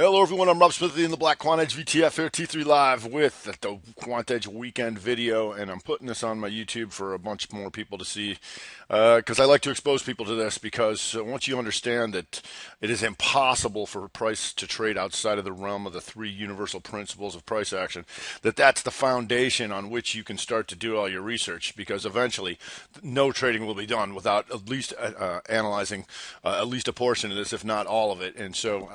Hello everyone, I'm Rob Smithy in the Black Quant Edge VTF here, T3 Live with the Quant Edge weekend video, and I'm putting this on my YouTube for a bunch more people to see because I like to expose people to this because once you understand that it is impossible for price to trade outside of the realm of the three universal principles of price action, that's the foundation on which you can start to do all your research, because eventually no trading will be done without at least analyzing at least a portion of this, if not all of it. And so,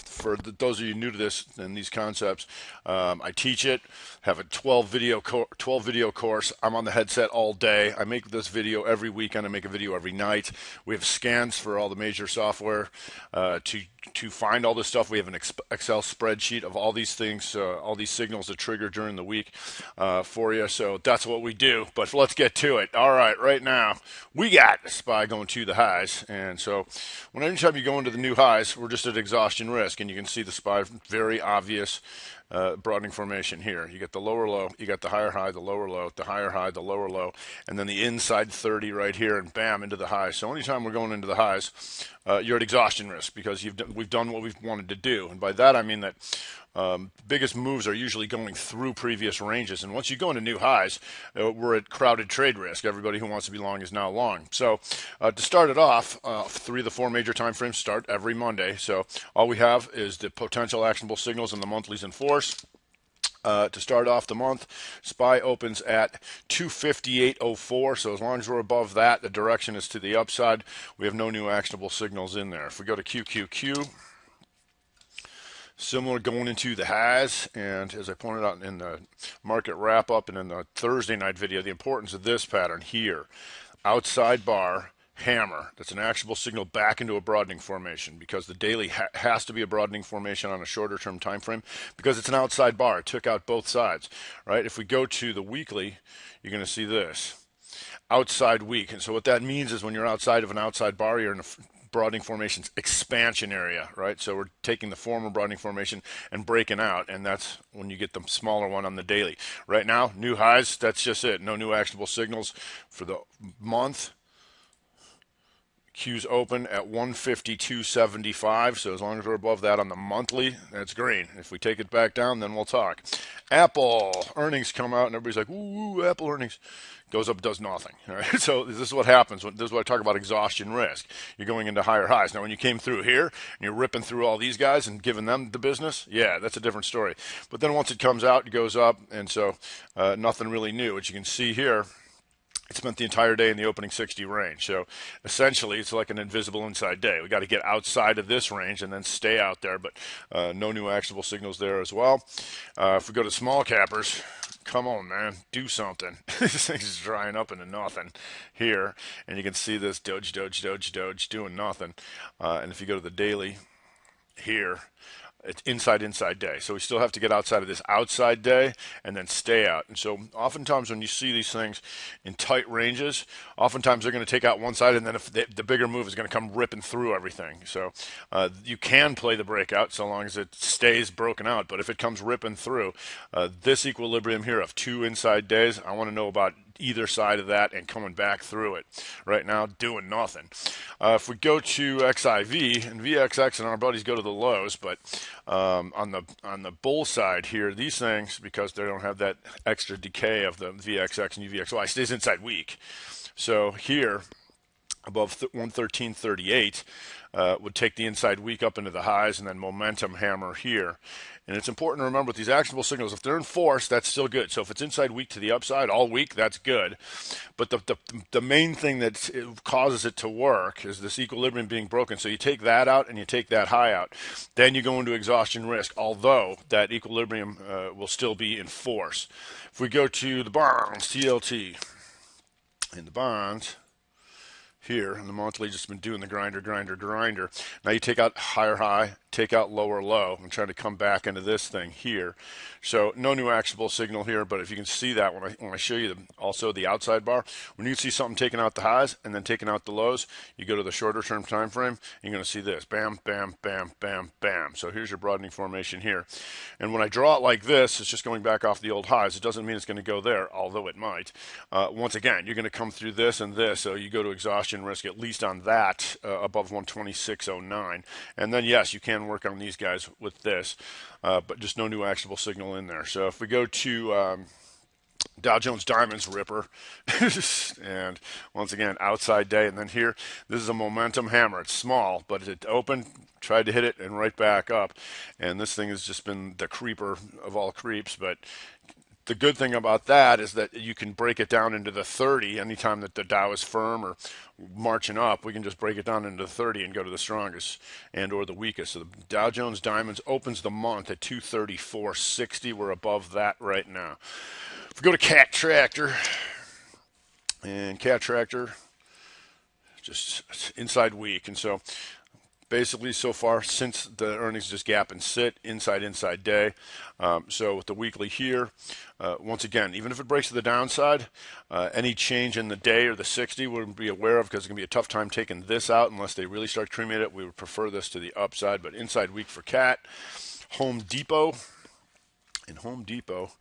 for those of you new to this and these concepts, I teach it. Have a 12 video course. I'm on the headset all day. I make this video every weekend. I make a video every night. We have scans for all the major software to find all this stuff. We have an Excel spreadsheet of all these things, all these signals that trigger during the week for you. So that's what we do. But let's get to it. All right, right now we got SPY going to the highs, and so anytime you go into the new highs, we're just at exhaustion risk, and you can see the SPY very obvious broadening formation here. You get the lower low, you got the higher high, the lower low, the higher high, the lower low, and then the inside 30 right here, and bam, into the highs. So anytime we're going into the highs, you're at exhaustion risk because we've done what we've wanted to do. And by that I mean that biggest moves are usually going through previous ranges, and once you go into new highs, we're at crowded trade risk. Everybody who wants to be long is now long. So to start it off, 3 of the 4 major time frames start every Monday. So all we have is the potential actionable signals and the monthlies in force. To start off the month, SPY opens at 258.04, so as long as we're above that, the direction is to the upside. We have no new actionable signals in there. If we go to QQQ, similar going into the highs, and as I pointed out in the market wrap up and in the Thursday night video, the importance of this pattern here, outside bar, hammer. That's an actionable signal back into a broadening formation, because the daily has to be a broadening formation on a shorter term time frame because it's an outside bar. It took out both sides, right? If we go to the weekly, you're going to see this outside week, and so what that means is when you're outside of an outside bar, you're in a broadening formation's expansion area, right? So we're taking the former broadening formation and breaking out, and that's when you get the smaller one on the daily. Right now, new highs, that's just it. No new actionable signals for the month. Q's open at 152.75, so as long as we're above that on the monthly, that's green. If we take it back down, then we'll talk. Apple earnings come out, and everybody's like, ooh, Apple earnings. Goes up, does nothing. All right? So this is what happens. This is what I talk about exhaustion risk. You're going into higher highs. Now, when you came through here, and you're ripping through all these guys and giving them the business, yeah, that's a different story. But then once it comes out, it goes up, and so nothing really new. What you can see here, it spent the entire day in the opening 60 range. So essentially, it's like an invisible inside day. We got to get outside of this range and then stay out there, but no new actionable signals there as well. If we go to small cappers, come on, man, do something. This thing is drying up into nothing here, and you can see this doge doing nothing. And if you go to the daily here, it's inside day. So we still have to get outside of this outside day and then stay out. And so oftentimes when you see these things in tight ranges, oftentimes they're going to take out one side, and then if the bigger move is going to come ripping through everything. So you can play the breakout so long as it stays broken out. But if it comes ripping through this equilibrium here of 2 inside days, I want to know about either side of that and coming back through it. Right now, doing nothing. If we go to XIV and VXX, and our buddies go to the lows, but on the bull side here, these things, because they don't have that extra decay of the VXX and UVXY, stays inside weak. So here, above 113.38, would take the inside week up into the highs, and then momentum hammer here. And it's important to remember with these actionable signals, if they're in force, that's still good. So if it's inside week to the upside all week, that's good. But the main thing that causes it to work is this equilibrium being broken. So you take that out and you take that high out. Then you go into exhaustion risk, although that equilibrium will still be in force. If we go to the bonds, TLT, in the bonds, here, and the monthly just been doing the grinder. Now you take out higher high, take out lower low. I'm trying to come back into this thing here. So no new actionable signal here, but if you can see that when I show you also the outside bar, when you see something taking out the highs and then taking out the lows, you go to the shorter term time frame, you're going to see this, bam, bam, bam, bam, bam. So here's your broadening formation here. And when I draw it like this, it's just going back off the old highs. It doesn't mean it's going to go there, although it might. Once again, you're going to come through this and this, so you go to exhaustion risk at least on that above 126.09. And then yes, you can can work on these guys with this, but just no new actionable signal in there. So if we go to Dow Jones Diamonds Ripper, and once again outside day, and then here this is a momentum hammer. It's small, but it opened, tried to hit it, and right back up. And this thing has just been the creeper of all creeps. But the good thing about that is that you can break it down into the 30 anytime that the Dow is firm or marching up. We can just break it down into the 30 and go to the strongest and or the weakest. So the Dow Jones Diamonds opens the month at 234.60. We're above that right now. If we go to Cat Tractor, and Cat Tractor, just inside week. And so basically so far since the earnings just gap and sit, inside day. So with the weekly here, once again, even if it breaks to the downside, any change in the day or the 60 we wouldn't be aware of because it's going to be a tough time taking this out unless they really start creaming it. We would prefer this to the upside, but inside week for Cat. Home Depot, and Home Depot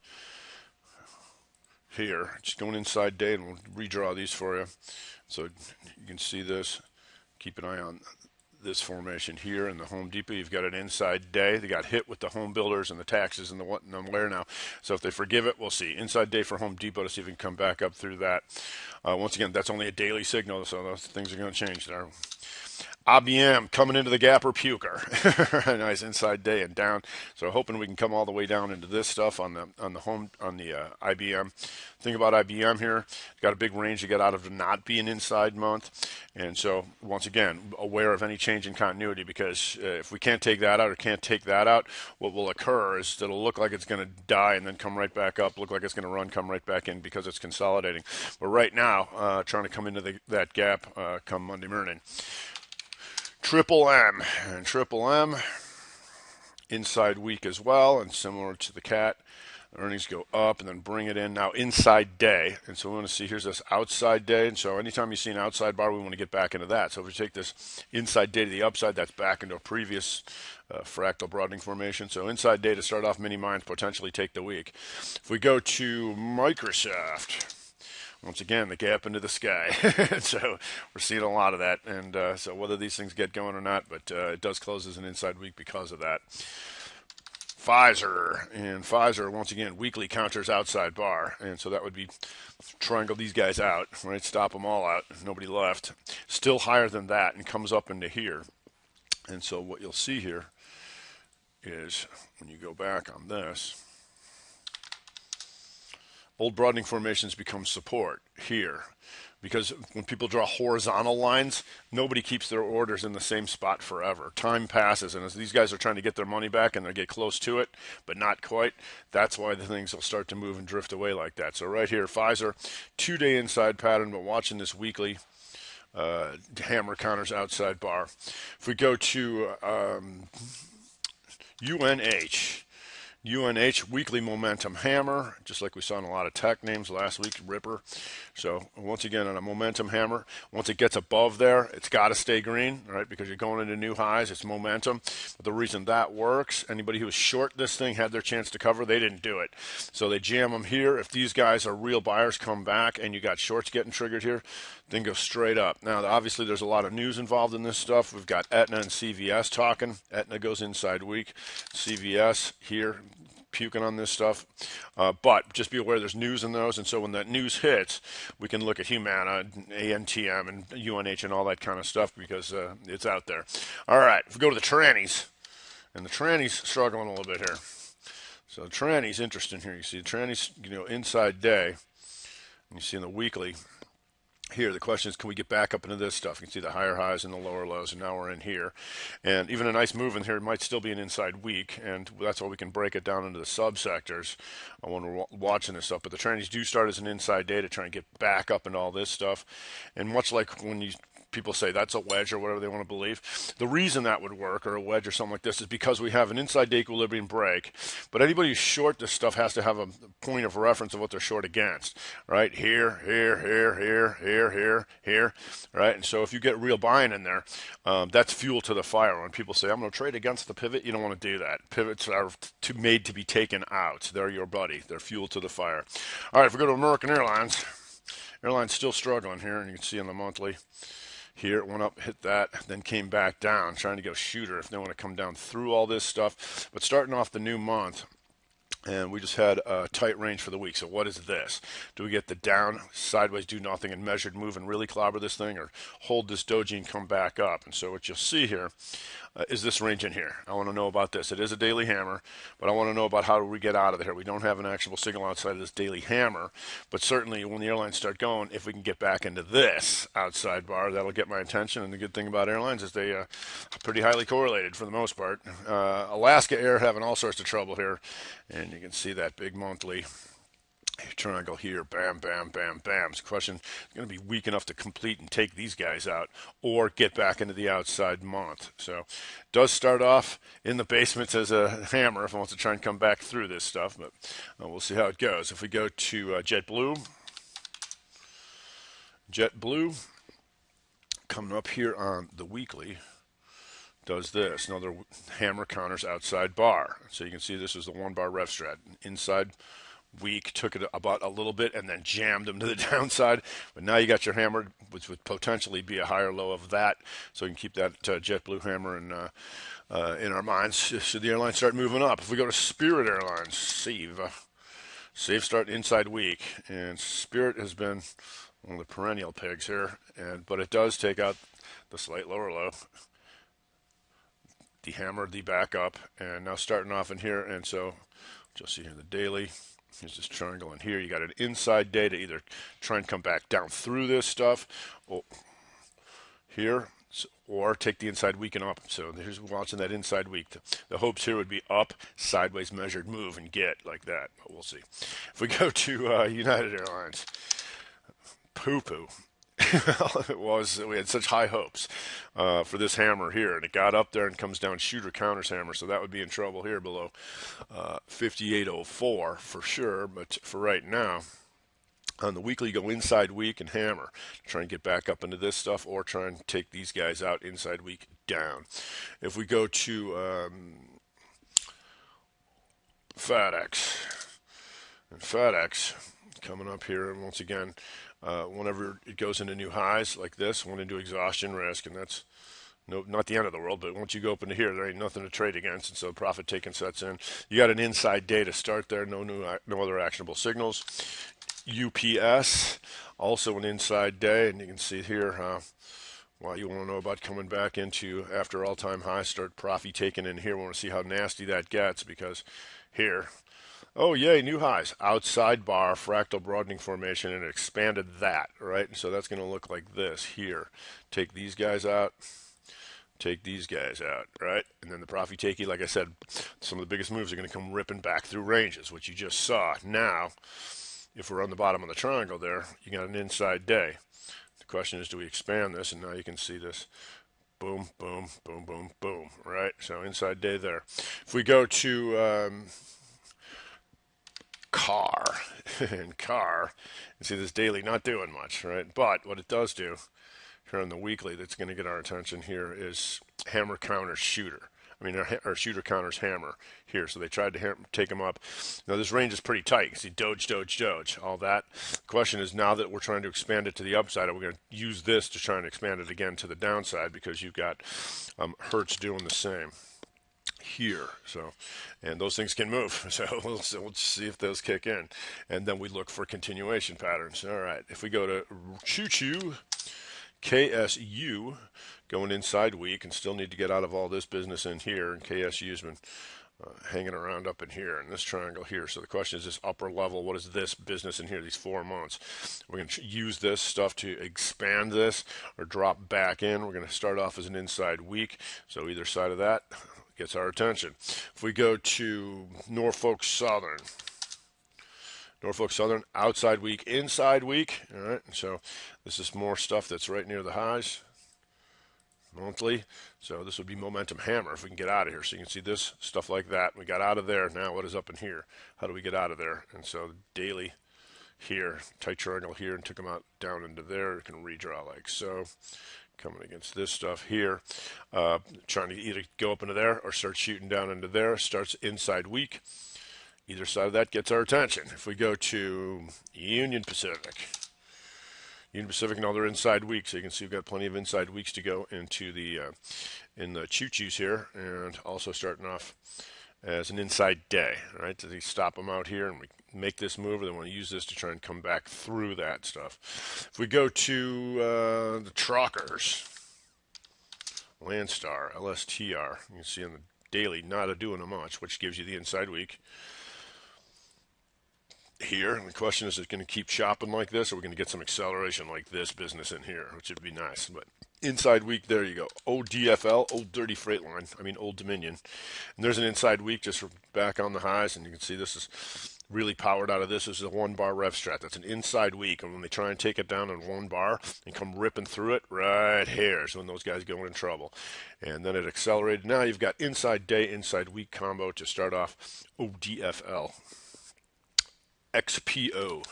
here, just going inside day, and we'll redraw these for you so you can see this. Keep an eye on this formation here in the Home Depot. You've got an inside day. They got hit with the home builders and the taxes and the what and the where now. So if they forgive it, we'll see. Inside day for Home Depot to see if we can come back up through that. Once again, that's only a daily signal, so those things are going to change there. IBM coming into the gap or puker. Nice inside day and down. So hoping we can come all the way down into this stuff on the IBM. Thing about IBM here, got a big range to get out of to not be an inside month. And so once again, aware of any change in continuity, because if we can't take that out or can't take that out, what will occur is it'll look like it's going to die and then come right back up, look like it's going to run, come right back in because it's consolidating. But right now, trying to come into that gap come Monday morning. Triple M, and Triple M inside week as well, and similar to the Cat, earnings go up and then bring it in now inside day. And so we want to see, here's this outside day, and so anytime you see an outside bar, we want to get back into that. So if we take this inside day to the upside, that's back into a previous fractal broadening formation. So inside day to start off, mini mines potentially take the week. If we go to Microsoft, once again, the gap into the sky. So we're seeing a lot of that. And so whether these things get going or not, but it does close as an inside week because of that. Pfizer, and Pfizer, once again, weekly counters outside bar. And so that would be triangle these guys out, right? Stop them all out. Nobody left. Still higher than that and comes up into here. And so what you'll see here is when you go back on this, old broadening formations become support here, because when people draw horizontal lines, nobody keeps their orders in the same spot forever. Time passes, and as these guys are trying to get their money back and they get close to it, but not quite, that's why the things will start to move and drift away like that. So right here, Pfizer, 2-day inside pattern, but watching this weekly hammer counters outside bar. If we go to UNH weekly momentum hammer, just like we saw in a lot of tech names last week, Ripper. So once again, on a momentum hammer, once it gets above there, it's got to stay green, right? Because you're going into new highs, it's momentum. But the reason that works, anybody who was short this thing had their chance to cover, they didn't do it. So they jam them here. If these guys are real buyers, come back, and you got shorts getting triggered here, then go straight up. Now, obviously, there's a lot of news involved in this stuff. We've got Aetna and CVS talking. Aetna goes inside week. CVS here puking on this stuff, but just be aware there's news in those, and so when that news hits, we can look at Humana, ANTM, and UNH and all that kind of stuff because it's out there. All right, if we go to the trannies, and the trannies struggling a little bit here. So the trannies interesting here. You see the trannies, inside day, and you see in the weekly. Here, the question is, can we get back up into this stuff? You can see the higher highs and the lower lows, and now we're in here. And even a nice move in here might still be an inside week, and that's why we can break it down into the subsectors when we're watching this stuff. But the trannies do start as an inside day to try and get back up into all this stuff. And much like when people say that's a wedge or whatever they want to believe, the reason that would work, or a wedge or something like this, is because we have an inside day equilibrium break. But anybody who's short this stuff has to have a point of reference of what they're short against, right? Here, right? And so if you get real buying in there, that's fuel to the fire. When people say, I'm going to trade against the pivot, you don't want to do that. Pivots are made to be taken out. They're your buddy. They're fuel to the fire. All right, if we go to American Airlines, Airline's still struggling here, and you can see on the monthly, Here it went up, hit that, then came back down, trying to go shooter if they want to come down through all this stuff. But starting off the new month, and we just had a tight range for the week. So what is this? Do we get the down, sideways, do nothing, and measured move and really clobber this thing, or hold this doji and come back up? And so what you'll see here is this range in here. I want to know about this. It is a daily hammer, but I want to know about how do we get out of there. We don't have an actual signal outside of this daily hammer, but certainly when the airlines start going, if we can get back into this outside bar, that'll get my attention. And the good thing about airlines is they are pretty highly correlated for the most part. Alaska Air having all sorts of trouble here, and you can see that big monthly triangle here, bam, bam, bam, bam. The question is going to be weak enough to complete and take these guys out or get back into the outside month. So it does start off in the basement as a hammer if it wants to try and come back through this stuff, but we'll see how it goes. If we go to JetBlue coming up here on the weekly, does this. Another hammer counters outside bar. So you can see this is the 1 bar ref strat. Inside week, took it about a little bit and then jammed them to the downside. But now you got your hammer, which would potentially be a higher low of that. So you can keep that JetBlue hammer in our minds should the airline start moving up. If we go to Spirit Airlines, Save start inside week. And Spirit has been one of the perennial pigs here, but it does take out the slight lower low. Dehammered the back up, and now starting off in here, and so you'll see here the daily. Here's this triangle in here. You got an inside day to either try and come back down through this stuff, or here, or take the inside week and up. So here's watching that inside week. The hopes here would be up, sideways measured move and get like that, but we'll see. If we go to United Airlines, poo-poo. It was, we had such high hopes for this hammer here, and it got up there and comes down shooter counters hammer, so that would be in trouble here below 5804 for sure. But for right now, on the weekly, go inside week and hammer, try and get back up into this stuff, or try and take these guys out inside week down. If we go to FedEx, and FedEx coming up here, and once again, whenever it goes into new highs like this, went into exhaustion risk, and that's not the end of the world, but once you go up into here, there ain't nothing to trade against, and so profit taking sets in. You got an inside day to start there, no other actionable signals. UPS, also an inside day, and you can see here why you want to know about coming back into after all-time high, start profit taking in here. We want to see how nasty that gets, because here, oh, yay, new highs. Outside bar, fractal broadening formation, and it expanded that, right? And so that's going to look like this here. Take these guys out, take these guys out, right? And then the profit takey, like I said, some of the biggest moves are going to come ripping back through ranges, which you just saw. Now, if we're on the bottom of the triangle there, you got an inside day. The question is, do we expand this? And now you can see this. Boom, boom, boom, boom, boom, right? So inside day there. If we go to car, and you see this daily not doing much, right? But what it does do here on the weekly that's going to get our attention here is hammer counter shooter. I mean, our shooter counters hammer here. So they tried to take them up. Now, this range is pretty tight. You can see doge, doge, doge, all that. The question is, now that we're trying to expand it to the upside, are we going to use this to try and expand it again to the downside, because you've got Hertz doing the same here. So, and those things can move. So we'll see if those kick in. And then we look for continuation patterns. All right. If we go to Choo-Choo, KSU, going inside week, and still need to get out of all this business in here, and KSU's been hanging around up in here in this triangle here. So the question is, this upper level, what is this business in here, these 4 months? We're going to use this stuff to expand this or drop back in. We're going to start off as an inside week, so either side of that gets our attention. If we go to Norfolk Southern, outside week, inside week. All right, so this is more stuff that's right near the highs, monthly. So this would be momentum hammer if we can get out of here. So you can see this stuff like that. We got out of there. Now what is up in here? How do we get out of there? And so daily here, tight triangle here, and took them out down into there. It can redraw like so. Coming against this stuff here, trying to either go up into there or start shooting down into there. Starts inside week. Either side of that gets our attention. If we go to Union Pacific, Union Pacific, another inside week, so you can see we've got plenty of inside weeks to go into the in the choo-choos here, and also starting off as an inside day. All right, so they stop them out here, and we make this move, and then want to use this to try and come back through that stuff. If we go to the truckers, Landstar, LSTR, you can see on the daily not a doing a much, which gives you the inside week here. And the question is it going to keep chopping like this, or are we going to get some acceleration like this business in here, which would be nice. But inside week, there you go. ODFL, Old Dirty Freight Line, Old Dominion. And there's an inside week just back on the highs, and you can see this is really powered out of this. This is a 1-bar rev strat. That's an inside week, and when they try and take it down in 1 bar and come ripping through it, right here is when those guys go in trouble. And then it accelerated. Now you've got inside day, inside week combo to start off. ODFL. XPO.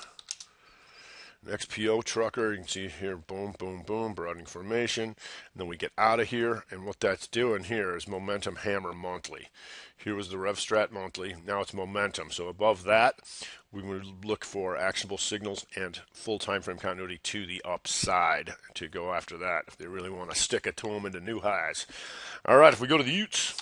An XPO trucker, you can see here, boom, boom, boom, broadening formation. And then we get out of here, and what that's doing here is momentum hammer monthly. Here was the rev strat monthly, now it's momentum. So above that, we would look for actionable signals and full time frame continuity to the upside to go after that if they really want to stick it to them into new highs. All right, if we go to the Utes,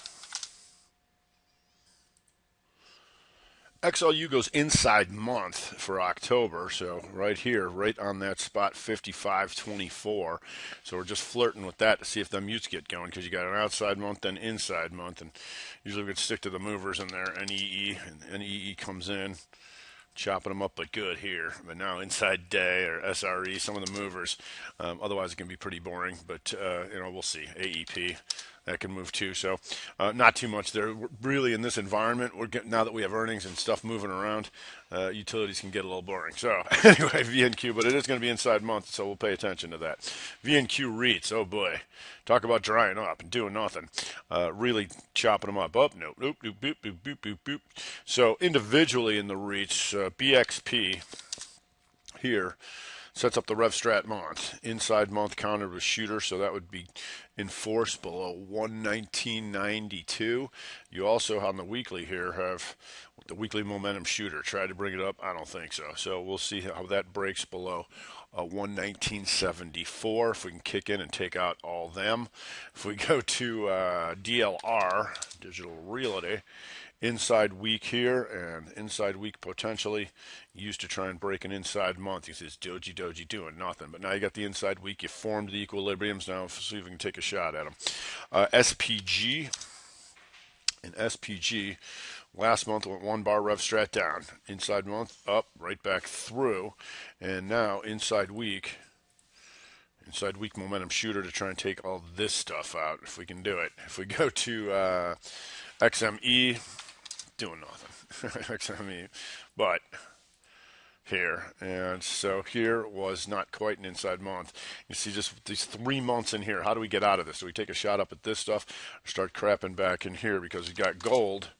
XLU goes inside month for October, so right here, right on that spot, 55.24. So we're just flirting with that to see if the mutes get going, because you got an outside month, then inside month, and usually we could stick to the movers in there, NEE, and NEE comes in, chopping them up, but good here. But now inside day or SRE, some of the movers, otherwise it can be pretty boring, but we'll see. AEP. That can move too, so not too much there. We're really in this environment, now that we have earnings and stuff moving around, utilities can get a little boring. So anyway, VNQ, but it is going to be inside month, so we'll pay attention to that. VNQ REITs, oh boy, talk about drying up and doing nothing. Really chopping them up. Nope, boop, boop, boop, boop, boop, boop. So individually in the REITs, BXP here sets up the rev strat month. Inside month countered with shooter, so that would be in force below 119.92. You also on the weekly here have the weekly momentum shooter. Try to bring it up. I don't think so. So we'll see how that breaks below 119.74 if we can kick in and take out all them. If we go to DLR, Digital Realty, inside week here and inside week potentially used to try and break an inside month. He says doji doing nothing, but now you got the inside week. You formed the equilibriums. Now see if we can take a shot at them. SPG and SPG last month went 1-bar rev strat down, inside month up, right back through, and now inside week momentum shooter to try and take all this stuff out if we can do it. If we go to XME, doing nothing. XME, but here, and so here was not quite an inside month. You see just these 3 months in here. How do we get out of this? Do we take a shot up at this stuff or start crapping back in here, because we got gold?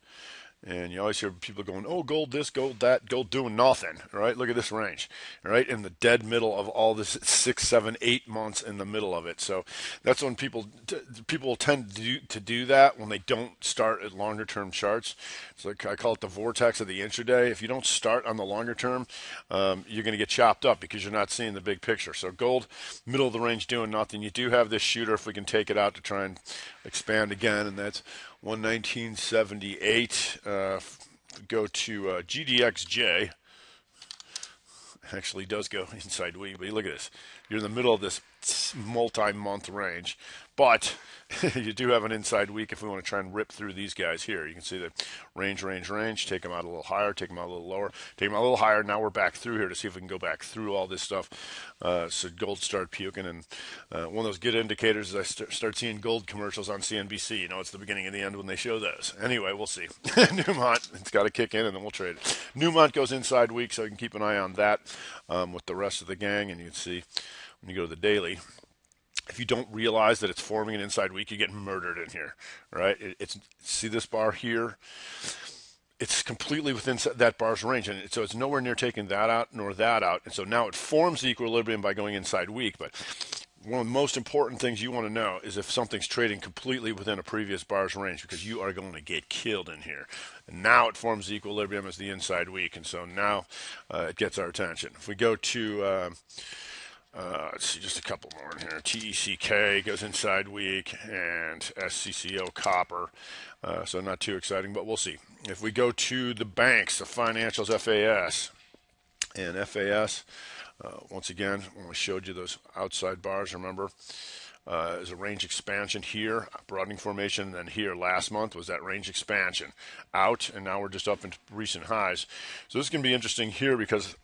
And you always hear people going, oh, gold this, gold that, gold doing nothing, right? Look at this range, right? In the dead middle of all this 6, 7, 8 months in the middle of it. So that's when people will tend to do that when they don't start at longer term charts. It's like I call it the vortex of the intraday. If you don't start on the longer term, you're going to get chopped up because you're not seeing the big picture. So gold, middle of the range doing nothing. You do have this shooter if we can take it out to try and expand again, and that's 119.78. Go to GDXJ. Actually does go inside week, but look at this. You're in the middle of this multi-month range, but you do have an inside week if we want to try and rip through these guys here. You can see the range, take them out a little higher, take them out a little lower, take them out a little higher. Now we're back through here to see if we can go back through all this stuff. So gold started puking, and one of those good indicators is I start seeing gold commercials on CNBC. You know, it's the beginning and the end when they show those. Anyway, we'll see. Newmont, it's got to kick in, and then we'll trade it. Newmont goes inside week, so you can keep an eye on that with the rest of the gang, and you can see when you go to the daily, if you don't realize that it's forming an inside week, you get murdered in here, right? See this bar here? It's completely within that bar's range, and so it's nowhere near taking that out nor that out. And so now it forms the equilibrium by going inside week. But one of the most important things you want to know is if something's trading completely within a previous bar's range, because you are going to get killed in here. And now it forms the equilibrium as the inside week, and so now it gets our attention. If we go to Let's see, just a couple more in here. TECK goes inside week, and SCCO copper. So not too exciting, but we'll see. If we go to the banks, the financials, FAS, and FAS, once again, when we showed you those outside bars, remember, is a range expansion here, broadening formation, and then here last month was that range expansion out, and now we're just up into recent highs. So this is going to be interesting here because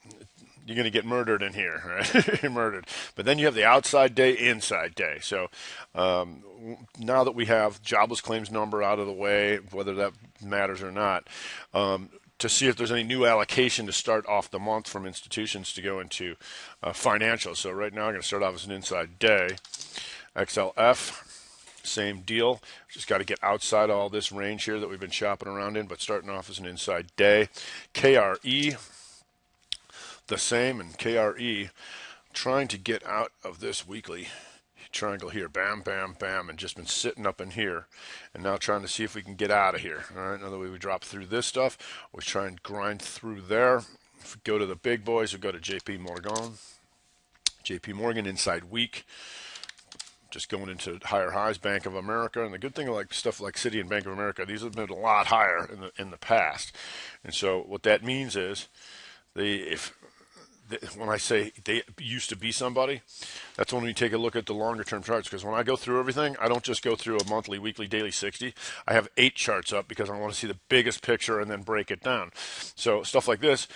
you're going to get murdered in here, right? You're murdered. But then you have the outside day, inside day. So now that we have jobless claims number out of the way, whether that matters or not, to see if there's any new allocation to start off the month from institutions to go into financials. So right now I'm going to start off as an inside day. XLF, same deal. Just got to get outside all this range here that we've been shopping around in, but starting off as an inside day. KRE, the same, and KRE trying to get out of this weekly triangle here, bam, bam, bam, and just been sitting up in here, and now trying to see if we can get out of here. All right, another way we drop through this stuff, we try and grind through there. If we go to the big boys, we go to JP Morgan. JP Morgan inside week, just going into higher highs. Bank of America, and the good thing like stuff like Citi and Bank of America, these have been a lot higher in the past, and so what that means is when I say they used to be somebody, that's when we take a look at the longer term charts. Because when I go through everything, I don't just go through a monthly, weekly, daily 60. I have 8 charts up because I want to see the biggest picture and then break it down. So stuff like this,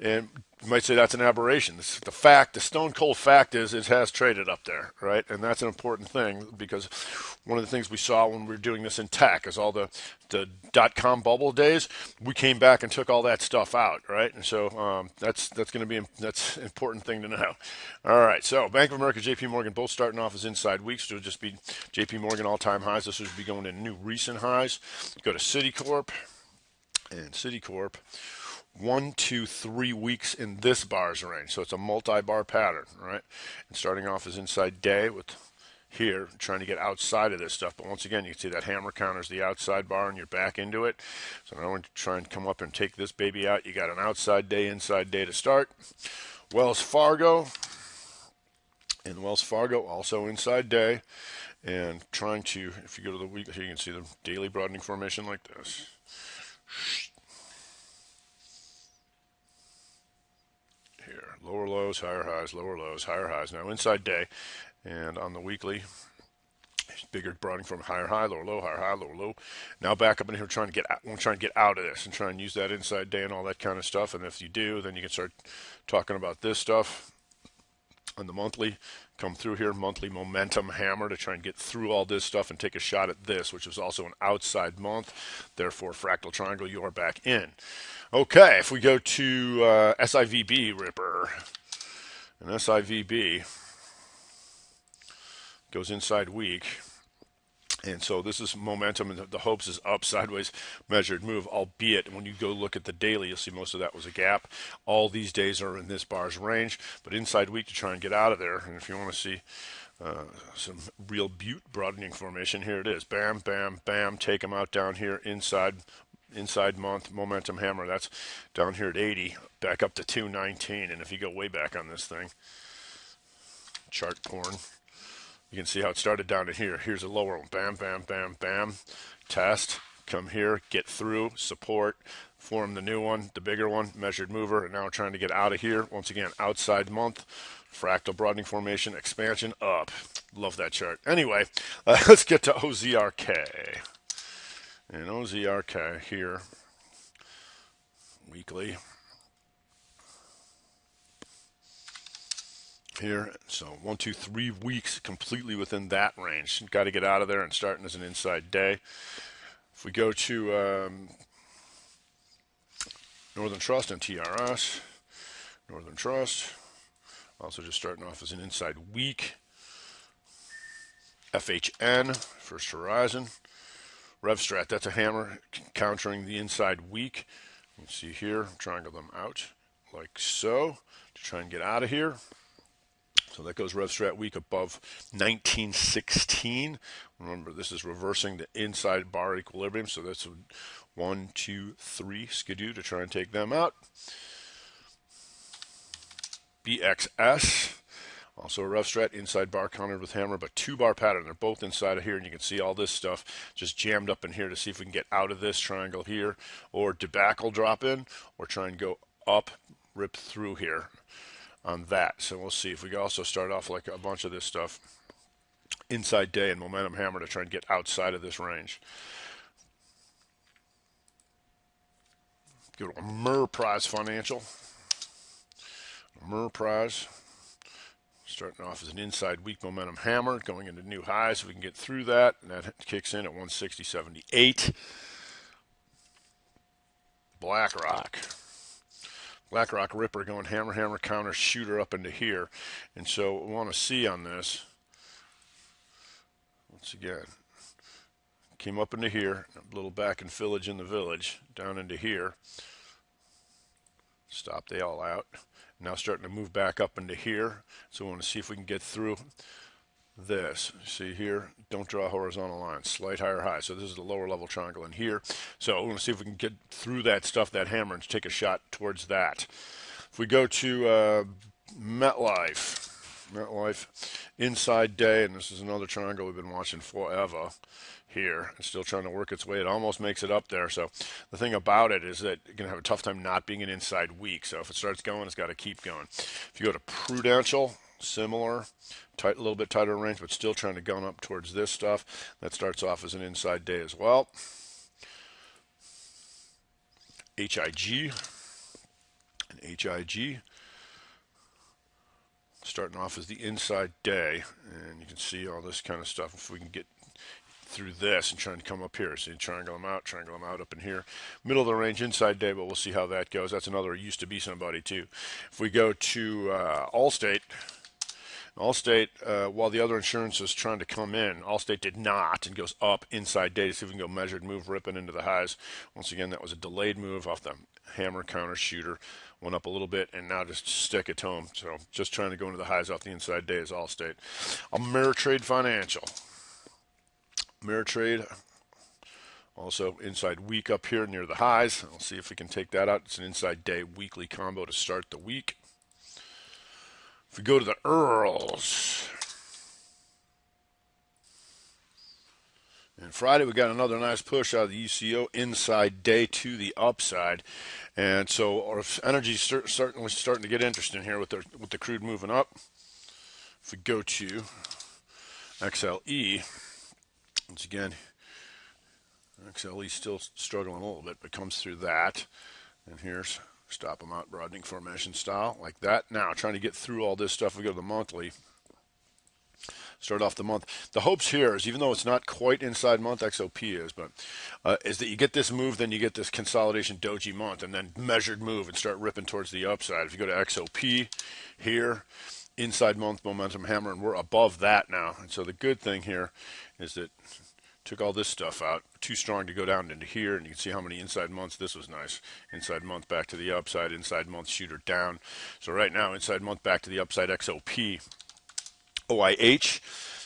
and you might say that's an aberration. The stone cold fact is it has traded up there, right? And that's an important thing because one of the things we saw when we were doing this in tech is all the dot-com bubble days, we came back and took all that stuff out, right? And so that's going to be that's an important thing to know. All right, so Bank of America, JP Morgan, both starting off as inside weeks. So it would just be JP Morgan all-time highs. This would be going to new recent highs. Go to Citicorp, and Citicorp, 1, 2, 3 weeks in this bars range. So it's a multi-bar pattern, right? And starting off as inside day with here, trying to get outside of this stuff. But once again, you can see that hammer counter is the outside bar and you're back into it. So now we're trying to come up and take this baby out. You got an outside day, inside day to start. Wells Fargo, and Wells Fargo also inside day. And trying to, if you go to the week, here you can see the daily broadening formation like this. Here, lower lows, higher highs, lower lows, higher highs. Now inside day, and on the weekly, bigger broadening from higher high, lower low, higher high, lower low. Now back up in here, trying to get out of this and try and use that inside day and all that kind of stuff. And if you do, then you can start talking about this stuff on the monthly. Come through here, monthly momentum hammer to try and get through all this stuff and take a shot at this, which was also an outside month. Therefore, fractal triangle, you are back in. Okay, if we go to SIVB Ripper, and SIVB goes inside week. And so this is momentum, and the hopes is up, sideways, measured move, albeit when you go look at the daily, you'll see most of that was a gap. All these days are in this bar's range, but inside week to try and get out of there. And if you want to see some real butte broadening formation, here it is. Bam, bam, bam, take them out down here inside month, momentum hammer. That's down here at 80, back up to 219. And if you go way back on this thing, chart porn, you can see how it started down to here. Here's a lower one. Bam, bam, bam, bam. Test. Come here. Get through. Support. Form the new one, the bigger one. Measured mover. And now we're trying to get out of here. Once again, outside month. Fractal broadening formation. Expansion up. Love that chart. Anyway, let's get to OZRK. And OZRK here. Weekly. Here, so 1, 2, 3 weeks completely within that range. Got to get out of there and starting as an inside day. If we go to Northern Trust and TRS, Northern Trust, also just starting off as an inside week. FHN, First Horizon, RevStrat, that's a hammer countering the inside week. Let's see here, triangle them out like so to try and get out of here. So that goes RevStrat week above 1916. Remember, this is reversing the inside bar equilibrium. So that's 1, 2, 3 skidoo to try and take them out. BXS Also a rough strat, inside bar countered with hammer, but 2-bar pattern. They're both inside of here, and you can see all this stuff just jammed up in here to see if we can get out of this triangle here, or debacle drop in, or try and go up, rip through here on that. So we'll see if we can also start off like a bunch of this stuff inside day and momentum hammer to try and get outside of this range. Go to Merprise Financial. Merprise starting off as an inside weak momentum hammer, going into new highs. So we can get through that, and that kicks in at 160.78. BlackRock. BlackRock Ripper going hammer, hammer, counter, shooter up into here. And so what we want to see on this, once again, came up into here, a little back and fillage in the village, down into here. Stop they all out. Now starting to move back up into here. So we want to see if we can get through this. See here, don't draw a horizontal line, slight higher high. So this is the lower level triangle in here. So we want to see if we can get through that stuff, that hammer, and take a shot towards that. If we go to MetLife inside day, and this is another triangle we've been watching forever here. It's still trying to work its way. It almost makes it up there. So the thing about it is that you're going to have a tough time not being an inside weak. So if it starts going, it's got to keep going. If you go to Prudential, similar, tight, a little bit tighter range, but still trying to gun up towards this stuff. That starts off as an inside day as well. HIG, and HIG starting off as the inside day, and you can see all this kind of stuff. If we can get through this and trying to come up here, see, triangle them out up in here, middle of the range, inside day, but we'll see how that goes. That's another used to be somebody too. If we go to Allstate, while the other insurance is trying to come in, Allstate did not, and goes up inside day to see if we can go measured move, ripping into the highs. Once again, that was a delayed move off the hammer counter shooter, went up a little bit, and now just stick it to them. So just trying to go into the highs off the inside day is Allstate. Ameritrade Financial. Ameritrade, also inside week up here near the highs. I'll see if we can take that out. It's an inside day weekly combo to start the week. If we go to the Earls, and Friday we got another nice push out of the UCO inside day to the upside, and so our energy's certainly starting to get interesting here with the crude moving up. If we go to XLE, once again, XLE still struggling a little bit, but comes through that, and here's stop them out, broadening formation style like that. Now trying to get through all this stuff, we go to the monthly. Start off the month. The hopes here is, even though it's not quite inside month, XOP is, but is that you get this move, then you get this consolidation doji month, and then measured move and start ripping towards the upside. If you go to XOP here, inside month momentum hammer, and we're above that now. And so the good thing here is that took all this stuff out, too strong to go down into here, and you can see how many inside months. This was nice. Inside month back to the upside, inside month shooter down. So right now, inside month back to the upside, XOP. OIH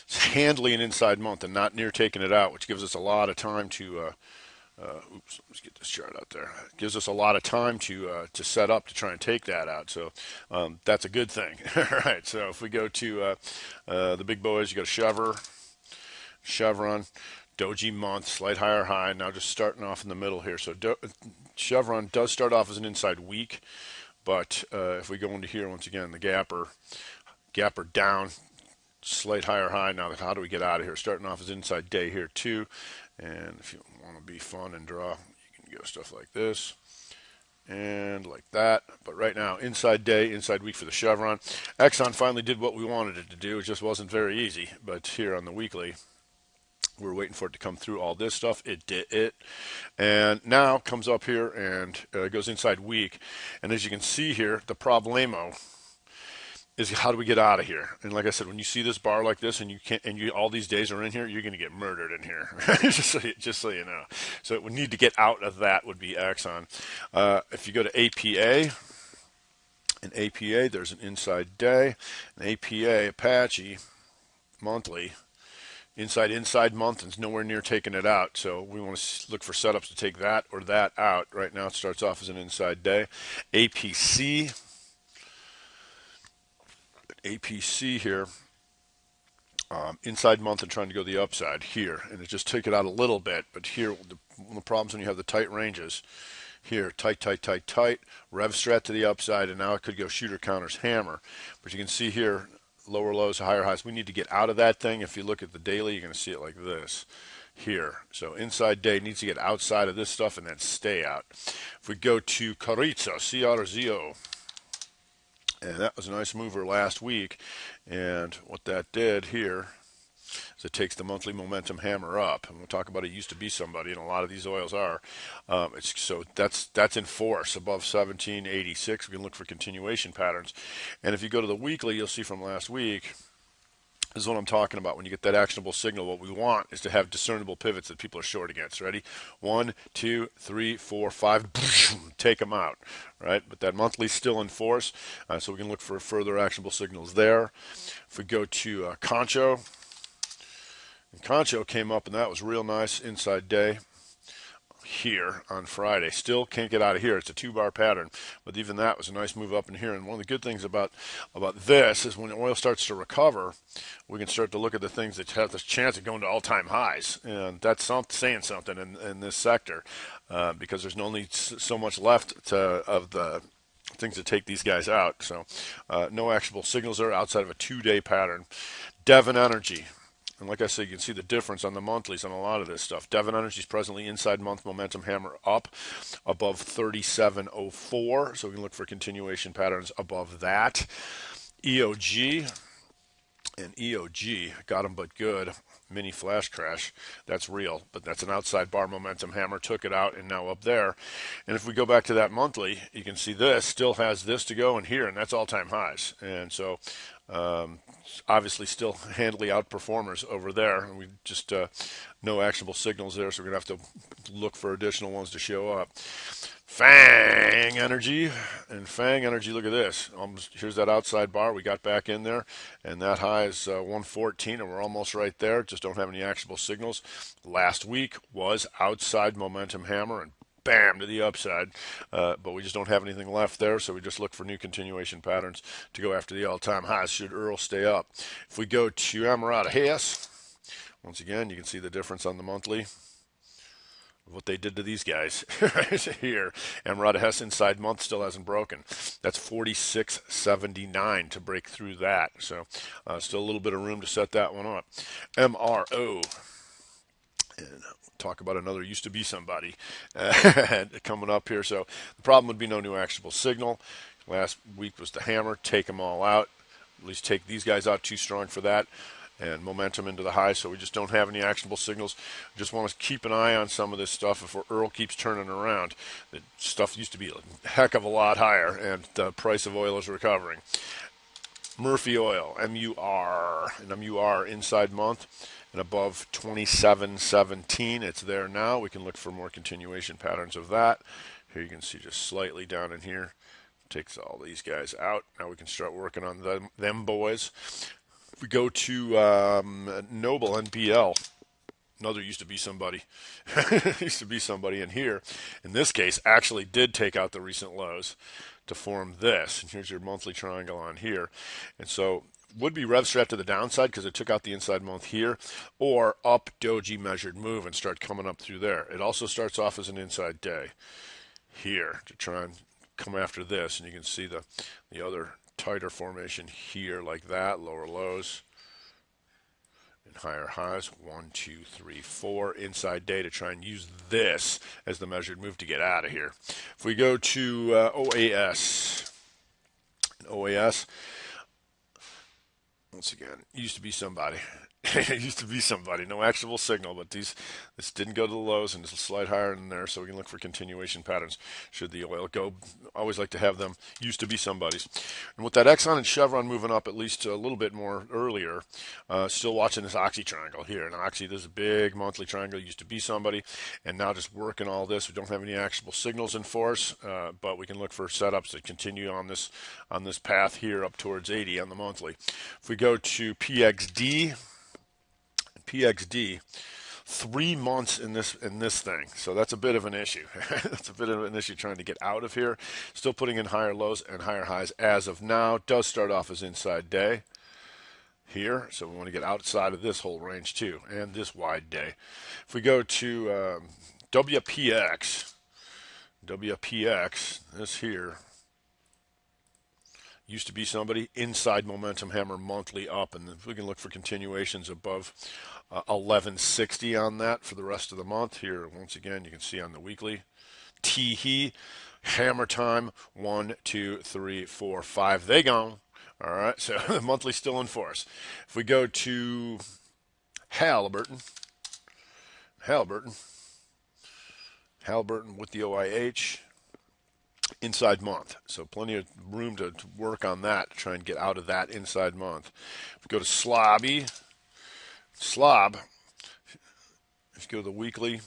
is handling an inside month and not near taking it out, which gives us a lot of time to let's get this chart out there. It gives us a lot of time to set up to try and take that out. So that's a good thing. All right. So if we go to the big boys, you go to Chevron, doji month, slight higher high. Now just starting off in the middle here. So Chevron does start off as an inside weak, but if we go into here once again, the gapper down, slight higher high. Now how do we get out of here? Starting off as inside day here too. And if you want to be fun and draw, you can go stuff like this and like that. But right now, inside day, inside week for the Chevron. Exxon finally did what we wanted it to do. It just wasn't very easy. But here on the weekly, we're waiting for it to come through all this stuff. It did it. And now comes up here and goes inside week. And as you can see here, the problemo is how do we get out of here? And like I said, when you see this bar like this and you can't, and all these days are in here, you're going to get murdered in here. just so you know. So we need to get out of that would be Exxon. If you go to APA, in APA there's an inside day, an APA Apache monthly. Inside month and nowhere near taking it out. So we want to look for setups to take that or that out. Right now it starts off as an inside day. APC. APC here, inside month and trying to go the upside here, and it just took it out a little bit. But here, one of the problems when you have the tight ranges, here, tight, tight, tight, tight, rev strat to the upside, and now it could go shooter counters hammer. But you can see here, lower lows, higher highs. We need to get out of that thing. If you look at the daily, you're going to see it like this here. So inside day needs to get outside of this stuff and then stay out. If we go to Carrizo, CRZO, and that was a nice mover last week. And what that did here is it takes the monthly momentum hammer up. And we'll talk about it used to be somebody, and a lot of these oils are. So that's in force above 1786. We can look for continuation patterns. And if you go to the weekly, you'll see from last week, this is what I'm talking about. When you get that actionable signal, what we want is to have discernible pivots that people are short against. Ready? 1, 2, 3, 4, 5. Take them out. Right? But that monthly's still in force, so we can look for further actionable signals there. If we go to Concho, and Concho came up, and that was real nice inside day here on Friday. Still can't get out of here. It's a 2-bar pattern, but even that was a nice move up in here. And one of the good things about this is when oil starts to recover, we can start to look at the things that have the chance of going to all-time highs, and that's saying something in this sector, because there's only so much left of the things to take these guys out. So no actionable signals there outside of a 2-day pattern. Devon Energy. And like I said, you can see the difference on the monthlies on a lot of this stuff. Devon Energy is presently inside month momentum hammer up above 37.04. So we can look for continuation patterns above that. EOG, and EOG got them but good. Mini flash crash, that's real, but that's an outside bar momentum hammer, took it out and now up there. And if we go back to that monthly, you can see this still has this to go in here, and that's all-time highs. And so obviously still handily outperformers over there, and we just no actionable signals there, so we're gonna have to look for additional ones to show up. Fang Energy, and Fang Energy, look at this. Here's that outside bar. We got back in there, and that high is 114, and we're almost right there. Just don't have any actionable signals. Last week was outside momentum hammer, and bam, to the upside. But we just don't have anything left there, so we just look for new continuation patterns to go after the all-time highs should Earl stay up. If we go to Amarada Hess, once again, you can see the difference on the monthly. What they did to these guys right here. Amarada Hess inside month still hasn't broken. That's 46.79 to break through that. So still a little bit of room to set that one up. MRO. And talk about another used to be somebody coming up here. So the problem would be no new actionable signal. Last week was the hammer. Take them all out. At least take these guys out. Too strong for that. And momentum into the high, so we just don't have any actionable signals. Just want to keep an eye on some of this stuff. If Earl keeps turning around, the stuff used to be a heck of a lot higher, and the price of oil is recovering. Murphy Oil, MUR, and MUR inside month and above 27.17. It's there now. We can look for more continuation patterns of that. Here you can see just slightly down in here. Takes all these guys out. Now we can start working on them boys. If we go to Noble NBL, another used to be somebody, used to be somebody in here, in this case, actually did take out the recent lows to form this. And here's your monthly triangle on here. And so would be rev strat to the downside because it took out the inside month here, or up doji measured move and start coming up through there. It also starts off as an inside day here to try and come after this. And you can see the other tighter formation here like that, lower lows and higher highs, 1, 2, 3, 4 inside day to try and use this as the measured move to get out of here. If we go to OAS, once again, used to be somebody. It used to be somebody, no actionable signal, but this didn't go to the lows and it's a slight higher in there, so we can look for continuation patterns should the oil go. I always like to have them used to be somebody's. And with that Exxon and Chevron moving up at least a little bit more earlier, still watching this Oxy triangle here. And Oxy, this is a big monthly triangle, used to be somebody, and now just working all this. We don't have any actionable signals in force, but we can look for setups that continue on this path here up towards 80 on the monthly. If we go to PXD, 3 months in this thing. So that's a bit of an issue. That's a bit of an issue trying to get out of here. Still putting in higher lows and higher highs as of now. Does start off as inside day here, so we want to get outside of this whole range too, and this wide day. If we go to WPX, this here used to be somebody inside momentum hammer monthly up, and if we can look for continuations above 1160 on that for the rest of the month here. Once again, you can see on the weekly T hammer time 1 2 3 4 5, they gone. All right, so the monthly still in force. If we go to Halliburton with the OIH, inside month. So plenty of room to work on that, to try and get out of that inside month. If we go to Slob, if you go to the weekly,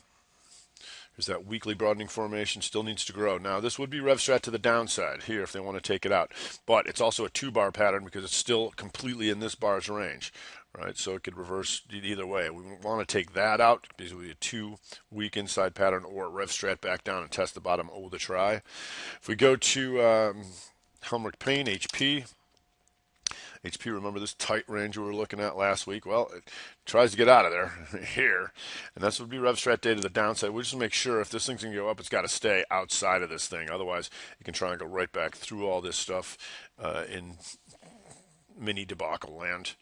there's that weekly broadening formation, still needs to grow. Now, this would be rev strat to the downside here if they want to take it out. But it's also a 2-bar pattern because it's still completely in this bar's range, right? So it could reverse either way. We want to take that out because it would be a 2-week inside pattern, or rev strat back down and test the bottom O the try. If we go to Helmerich Payne, HP, remember this tight range we were looking at last week? Well, it tries to get out of there here, and this would be rev strat day to the downside. We just make sure if this thing's going to go up, it's got to stay outside of this thing. Otherwise, you can try and go right back through all this stuff in mini debacle land,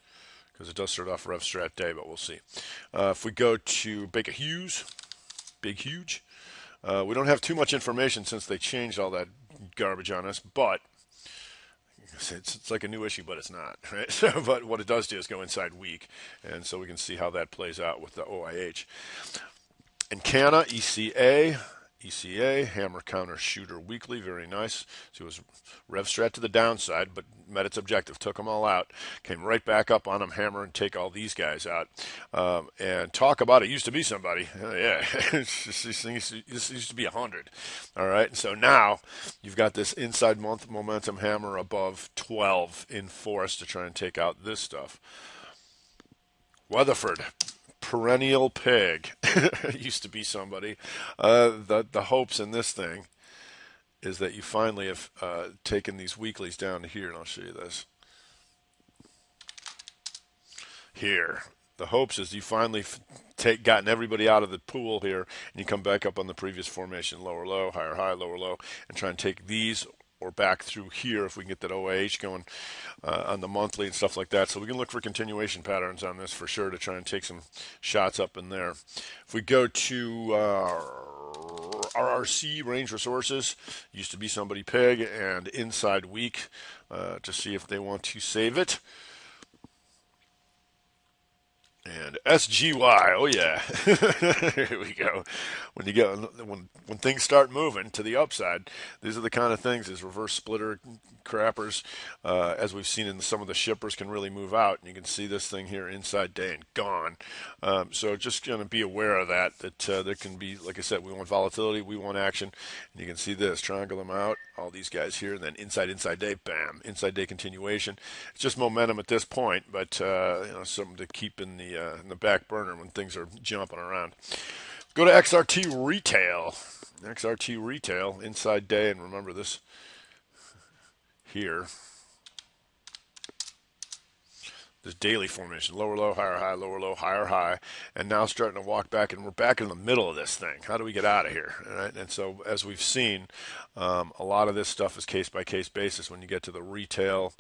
because it does start off rev strat day, but we'll see. If we go to Baker Hughes, Big Huge, we don't have too much information since they changed all that garbage on us, but it's like a new issue, but it's not, right? So, but what it does do is go inside week, and so we can see how that plays out with the OIH. And Canna, ECA, hammer counter shooter weekly, very nice. So it was rev strat to the downside, but met its objective, took them all out, came right back up on them, hammer and take all these guys out. And talk about it used to be somebody. Yeah, this used to be 100. All right, and so now you've got this inside month momentum hammer above 12 in force to try and take out this stuff. Weatherford, perennial pig. Used to be somebody. The hopes in this thing is that you finally have taken these weeklies down to here, and I'll show you this. Here. The hopes is you finally gotten everybody out of the pool here, and you come back up on the previous formation, lower low, higher high, lower low, and try and take these or back through here if we can get that OAH going on the monthly and stuff like that. So we can look for continuation patterns on this for sure to try and take some shots up in there. If we go to RRC, Range Resources, used to be somebody peg, and inside week to see if they want to save it. And SGY, oh yeah, here we go. When you get when things start moving to the upside, these are the kind of things as reverse splitter crappers, as we've seen in some of the shippers, can really move out. And you can see this thing here inside day and gone. So just going to be aware of that. There can be, like I said, we want volatility, we want action, and you can see this triangle them out. All these guys here, and then inside day, bam, inside day continuation. It's just momentum at this point, but something to keep in the back burner when things are jumping around. Go to XRT Retail. XRT Retail, inside day, and remember this here. This daily formation, lower low, higher high, lower low, higher high, and now starting to walk back, and we're back in the middle of this thing. How do we get out of here? All right? And so as we've seen, a lot of this stuff is case by case basis. When you get to the retail,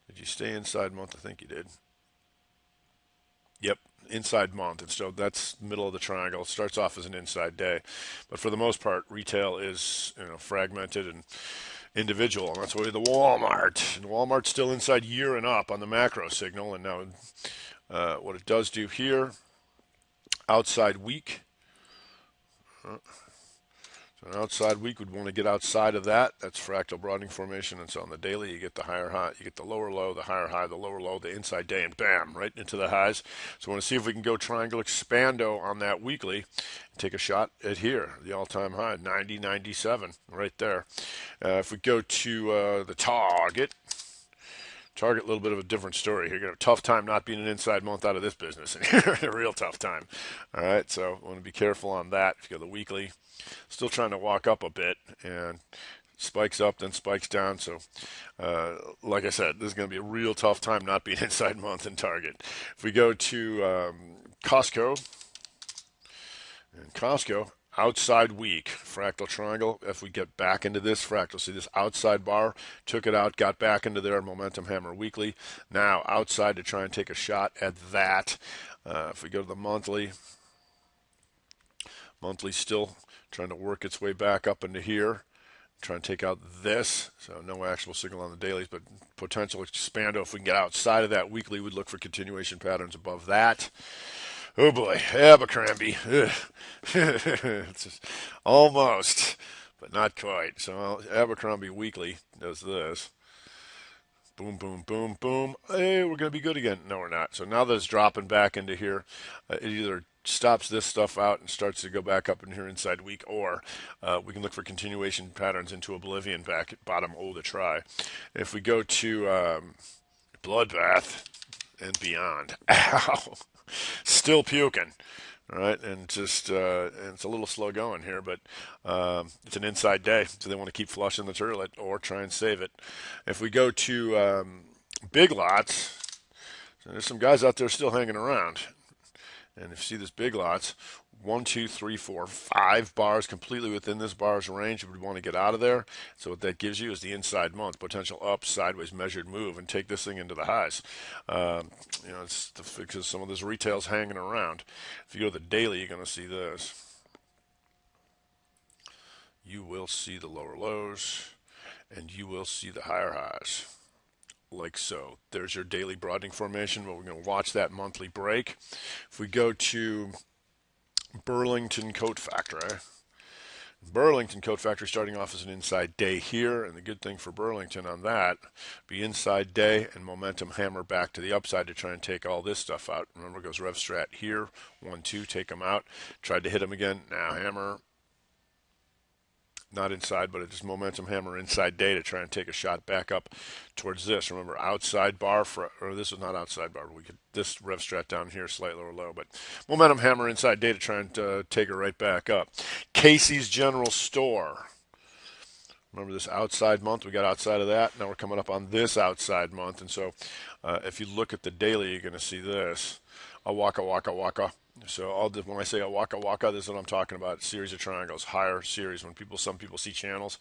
did you stay inside month? I think you did. Yep, inside month, and so that's middle of the triangle. It starts off as an inside day, but for the most part, retail is fragmented and individual, and that's why the Walmart. And Walmart's still inside year and up on the macro signal, and now what it does do here, outside week. So an outside week would want to get outside of that. That's fractal broadening formation, and so on the daily you get the higher high, you get the lower low, the higher high, the lower low, the inside day, and bam, right into the highs. So I want to see if we can go triangle expando on that weekly. Take a shot at here, the all-time high, 90.97, right there. If we go to the target Target, a little bit of a different story. You're going to have a tough time not being an inside month out of this business, and you're in a real tough time. All right, so I want to be careful on that. If you go the weekly, still trying to walk up a bit, and spikes up, then spikes down. So, like I said, this is going to be a real tough time not being inside month in Target. If we go to Costco, and Costco, outside week, fractal triangle. If we get back into this fractal, see this outside bar, took it out, got back into there, momentum hammer weekly. Now outside to try and take a shot at that. If we go to the monthly, still trying to work its way back up into here. Trying to take out this, so no actual signal on the dailies, but potential expando. If we can get outside of that weekly, we'd look for continuation patterns above that. Oh boy, Abercrombie. It's just almost, but not quite. So Abercrombie weekly does this. Boom, boom, boom, boom. Hey, we're going to be good again. No, we're not. So now that it's dropping back into here, it either stops this stuff out and starts to go back up in here inside week, or we can look for continuation patterns into oblivion back at bottom O to try. If we go to Bloodbath and beyond, ow, still puking. All right, and just and it's a little slow going here, but it's an inside day, so they want to keep flushing the turlet or try and save it. If we go to big lots, so there's some guys out there still hanging around. And if you see this big lots, 1, 2, 3, 4, 5 bars completely within this bar's range. You would want to get out of there. So what that gives you is the inside month, potential up, sideways, measured move, and take this thing into the highs. It's because some of this retail's hanging around. If you go to the daily, you're going to see this. You will see the lower lows, and you will see the higher highs. Like so. There's your daily broadening formation, but we're going to watch that monthly break. If we go to Burlington Coat Factory, starting off as an inside day here, and the good thing for Burlington on that, be inside day and momentum hammer back to the upside to try and take all this stuff out. Remember, it goes rev strat here, 1, 2, take them out. Tried to hit them again, now hammer. Not inside, but it's just momentum hammer inside day to try and take a shot back up towards this. Remember, outside bar, or this is not outside bar. We could this rev strat down here, slight lower low, but momentum hammer inside day to try and take it right back up. Casey's General Store. Remember this outside month, we got outside of that. Now we're coming up on this outside month, and so if you look at the daily, you're going to see this. A waka waka waka. So when I say a waka waka, this is what I'm talking about. Series of triangles, higher series. When some people see channels,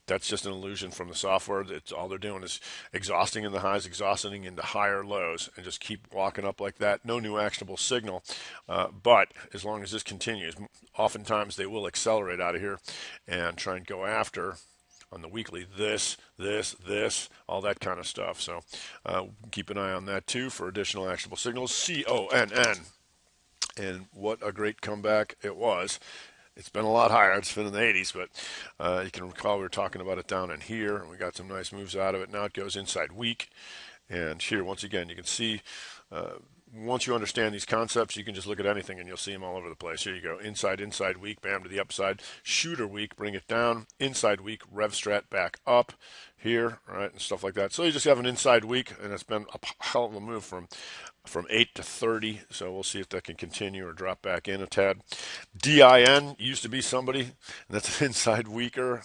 that's just an illusion from the software. It's all they're doing is exhausting in the highs, exhausting into higher lows, and just keep walking up like that. No new actionable signal, but as long as this continues, oftentimes they will accelerate out of here and try and go after on the weekly this, all that kind of stuff. So keep an eye on that too for additional actionable signals. CONN. And what a great comeback it was. It's been a lot higher. It's been in the 80s, but you can recall we were talking about it down in here, and we got some nice moves out of it. Now it goes inside weak. And here, once again, you can see, once you understand these concepts, you can just look at anything and you'll see them all over the place. Here you go. Inside weak, bam, to the upside. Shooter weak, bring it down. Inside weak, rev strat back up here, right, and stuff like that. So you just have an inside week, and it's been a hell of a move from 8 to 30, so we'll see if that can continue or drop back in a tad. DIN used to be somebody, and that's an inside weaker,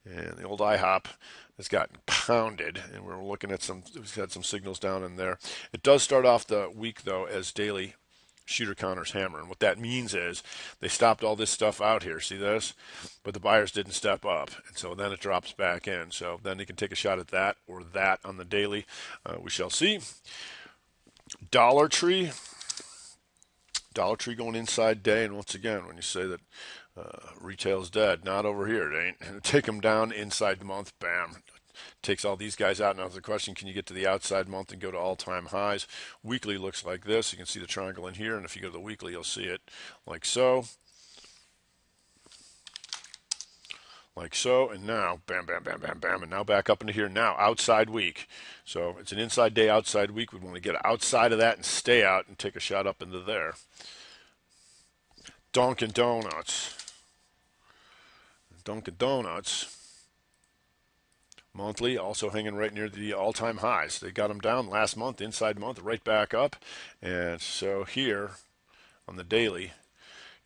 and the old IHOP has gotten pounded, and we're looking at we've got some signals down in there. It does start off the week, though, as daily shooter counters hammer, and what that means is they stopped all this stuff out here, see this? But the buyers didn't step up, and so then it drops back in. So then they can take a shot at that or that on the daily. We shall see. Dollar Tree going inside day, and once again, when you say that retail's dead, not over here, it ain't. Take them down inside the month, bam. Takes all these guys out. Now the question, can you get to the outside month and go to all-time highs? Weekly looks like this. You can see the triangle in here, and if you go to the weekly, you'll see it like so. Like so, and now, bam, bam, bam, bam, bam, and now back up into here. Now, outside week. So it's an inside day, outside week. We want to get outside of that and stay out and take a shot up into there. Dunkin' Donuts. Monthly also hanging right near the all-time highs. They got them down last month, inside month, right back up. And so here on the daily, you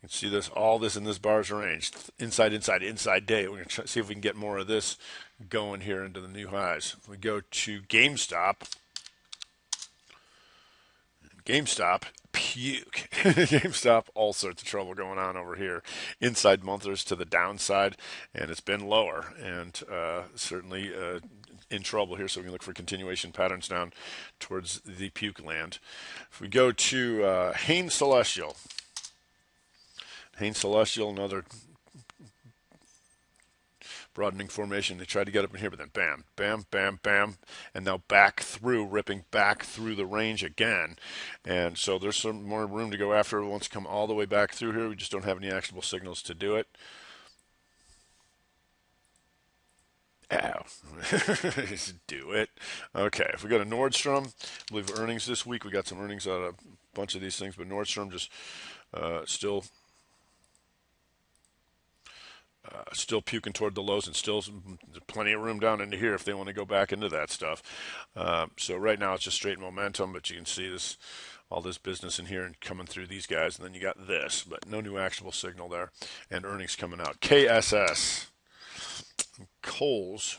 can see this, all this in this bar's range. Inside, inside, inside day. We're going to see if we can get more of this going here into the new highs. If we go to GameStop, puke. GameStop, all sorts of trouble going on over here. Inside monthers to the downside, and it's been lower, and certainly in trouble here. So we can look for continuation patterns down towards the puke land. If we go to Hain Celestial, another broadening formation. They tried to get up in here, but then bam, bam, bam, bam, and now back through, ripping back through the range again. And so there's some more room to go after. It wants to come all the way back through here. We just don't have any actionable signals to do it. Ow. Just do it. Okay, if we go to Nordstrom, I believe earnings this week. We got some earnings out of a bunch of these things, but Nordstrom just still puking toward the lows, and still plenty of room down into here if they want to go back into that stuff. So right now it's just straight momentum, but you can see this, all this business in here and coming through these guys, and then you got this, but no new actionable signal there, and earnings coming out. KSS, Kohl's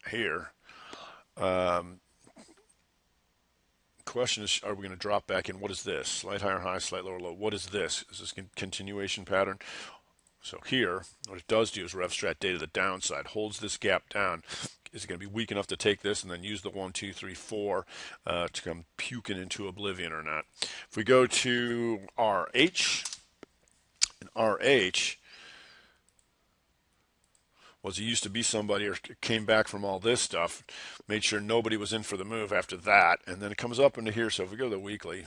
here. Question is, are we going to drop back in? What is this? Slight higher high, slight lower low. What is this? Is this a continuation pattern? So here, what it does do is RevStrat data the downside, holds this gap down. Is it going to be weak enough to take this and then use the 1, 2, 3, 4 to come puking into oblivion or not? If we go to RH, and RH was, he used to be somebody or came back from all this stuff, made sure nobody was in for the move after that, and then it comes up into here. So if we go to the weekly,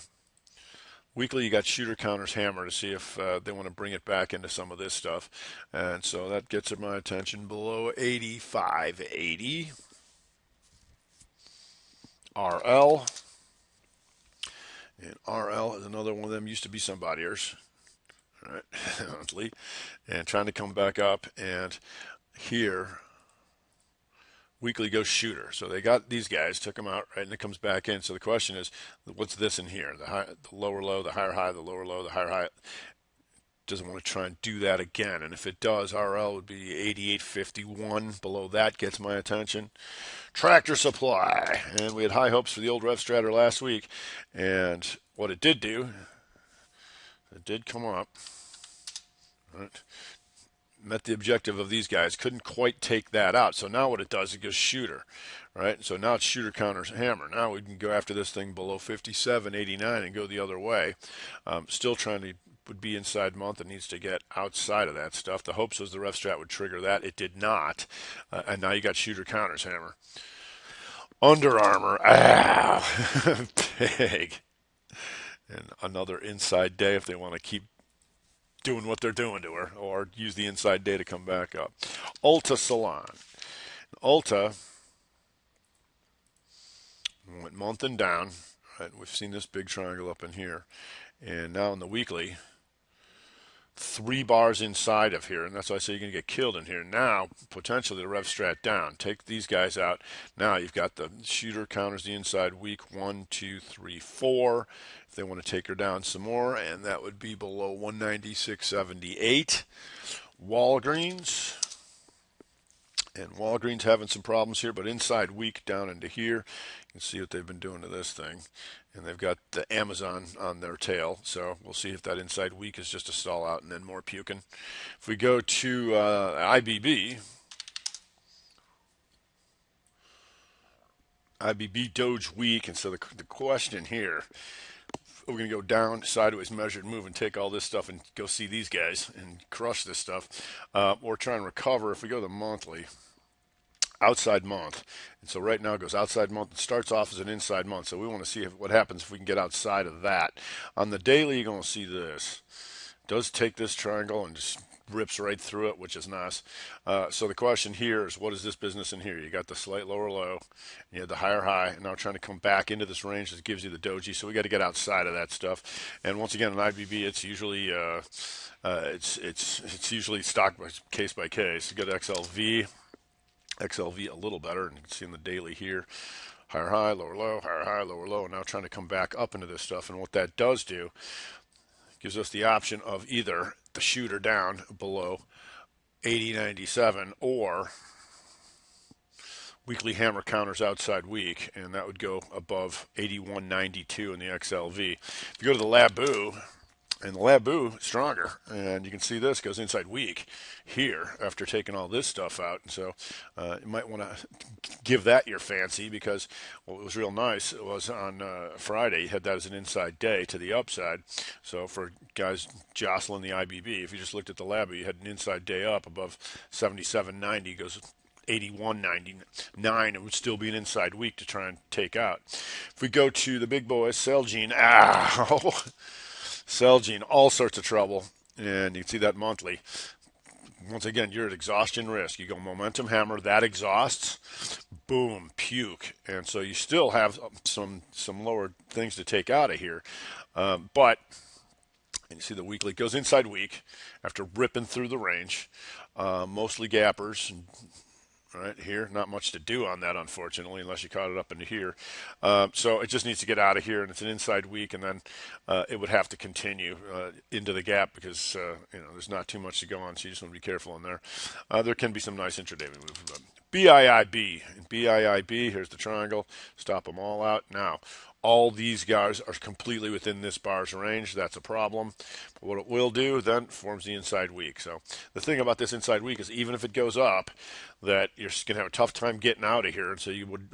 you got shooter counters hammer to see if they want to bring it back into some of this stuff. And so that gets my attention below 85.80. RL. And RL is another one of them, used to be somebody's. All right, honestly. And trying to come back up. And here, weekly goes shooter. So they got these guys, took them out, right, and it comes back in. So the question is, what's this in here? The lower low, the higher high, the lower low, the higher high. Doesn't want to try and do that again. And if it does, RL would be 88.51. Below that gets my attention. Tractor Supply. And we had high hopes for the old RevStratter last week. And what it did do, it did come up. Right. Met the objective of these guys, couldn't quite take that out. So now what it does, it goes shooter, right? So now it's shooter counters hammer. Now we can go after this thing below 57.89 and go the other way. Still trying to would be inside month and needs to get outside of that stuff. The hopes was the RevStrat would trigger that. It did not. And now you got shooter counters hammer. Under Armour, big. And another inside day if they want to keep doing what they're doing to her, or use the inside day to come back up. Ulta Salon. Ulta went month and down. Right, we've seen this big triangle up in here. And now in the weekly, 3 bars inside of here, and that's why I say you're going to get killed in here. Now, potentially the RevStrat down. Take these guys out. Now you've got the shooter counters the inside week 1, 2, 3, 4. If they want to take her down some more, and that would be below 196.78. Walgreens. And Walgreens having some problems here, but inside week down into here, you can see what they've been doing to this thing. And they've got the Amazon on their tail, so we'll see if that inside week is just a stall out and then more puking. If we go to IBB Doge week, and so the question here, we're going to go down, sideways, measured move, and take all this stuff and go see these guys and crush this stuff, or try and recover. If we go to the monthly, outside month, and so right now it goes outside month. It starts off as an inside month, so we want to see what happens if we can get outside of that. On the daily, you're going to see this. It does take this triangle and just rips right through it, which is nice. So the question here is, what is this business in here? You got the slight lower low, you have the higher high, and now trying to come back into this range that gives you the doji. So we got to get outside of that stuff. And once again, in IBB, it's usually it's usually stock by case. You got XLV. XLV a little better, and you can see in the daily here, higher high, lower low, higher high, lower low, and now trying to come back up into this stuff. And what that does do gives us the option of either the shooter down below 80.97 or weekly hammer counters outside week, and that would go above 81.92 in the XLV. If you go to the Labu, and the Labu stronger, and you can see this goes inside weak here after taking all this stuff out. And so you might want to give that your fancy, because what was real nice was on Friday you had that as an inside day to the upside. So for guys jostling the IBB, if you just looked at the Labu, you had an inside day up above 77.90, goes 81.99. It would still be an inside week to try and take out. If we go to the big boys, Celgene, Celgene, all sorts of trouble, and you can see that monthly. Once again, you're at exhaustion risk. You go momentum hammer, that exhausts, boom, puke, and so you still have some lower things to take out of here, but and you see the weekly goes inside week after ripping through the range, mostly gappers. Right here, not much to do on that, unfortunately, unless you caught it up into here. So it just needs to get out of here, and it's an inside week, and then it would have to continue into the gap, because there's not too much to go on, so you just want to be careful in there. There can be some nice intraday moves. BIIB, and BIIB, here's the triangle, stop them all out. Now, all these guys are completely within this bar's range. That's a problem. But what it will do then forms the inside week. So the thing about this inside week is even if it goes up, that you're going to have a tough time getting out of here. And so you would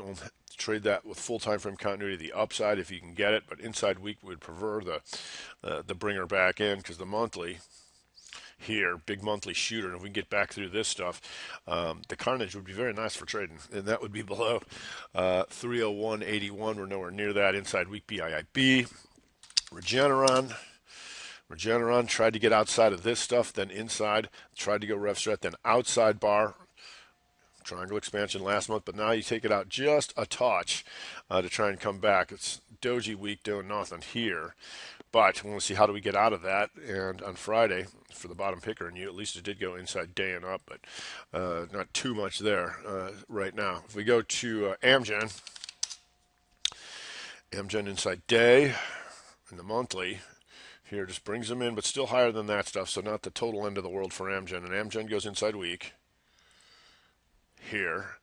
trade that with full time frame continuity to the upside if you can get it. But inside week, we would prefer the bringer back in, because the monthly here, big monthly shooter, and if we can get back through this stuff, the carnage would be very nice for trading, and that would be below 301.81. We're nowhere near that. Inside week, BIIB. Regeneron tried to get outside of this stuff, then inside, tried to go rev strat, then outside bar, triangle expansion last month, but now you take it out just a touch to try and come back. It's doji week doing nothing here. But we want to see how do we get out of that. And on Friday, for the bottom picker and you, at least it did go inside day and up, but not too much there right now. If we go to Amgen inside day and the monthly here just brings them in, but still higher than that stuff, so not the total end of the world for Amgen. And Amgen goes inside week here.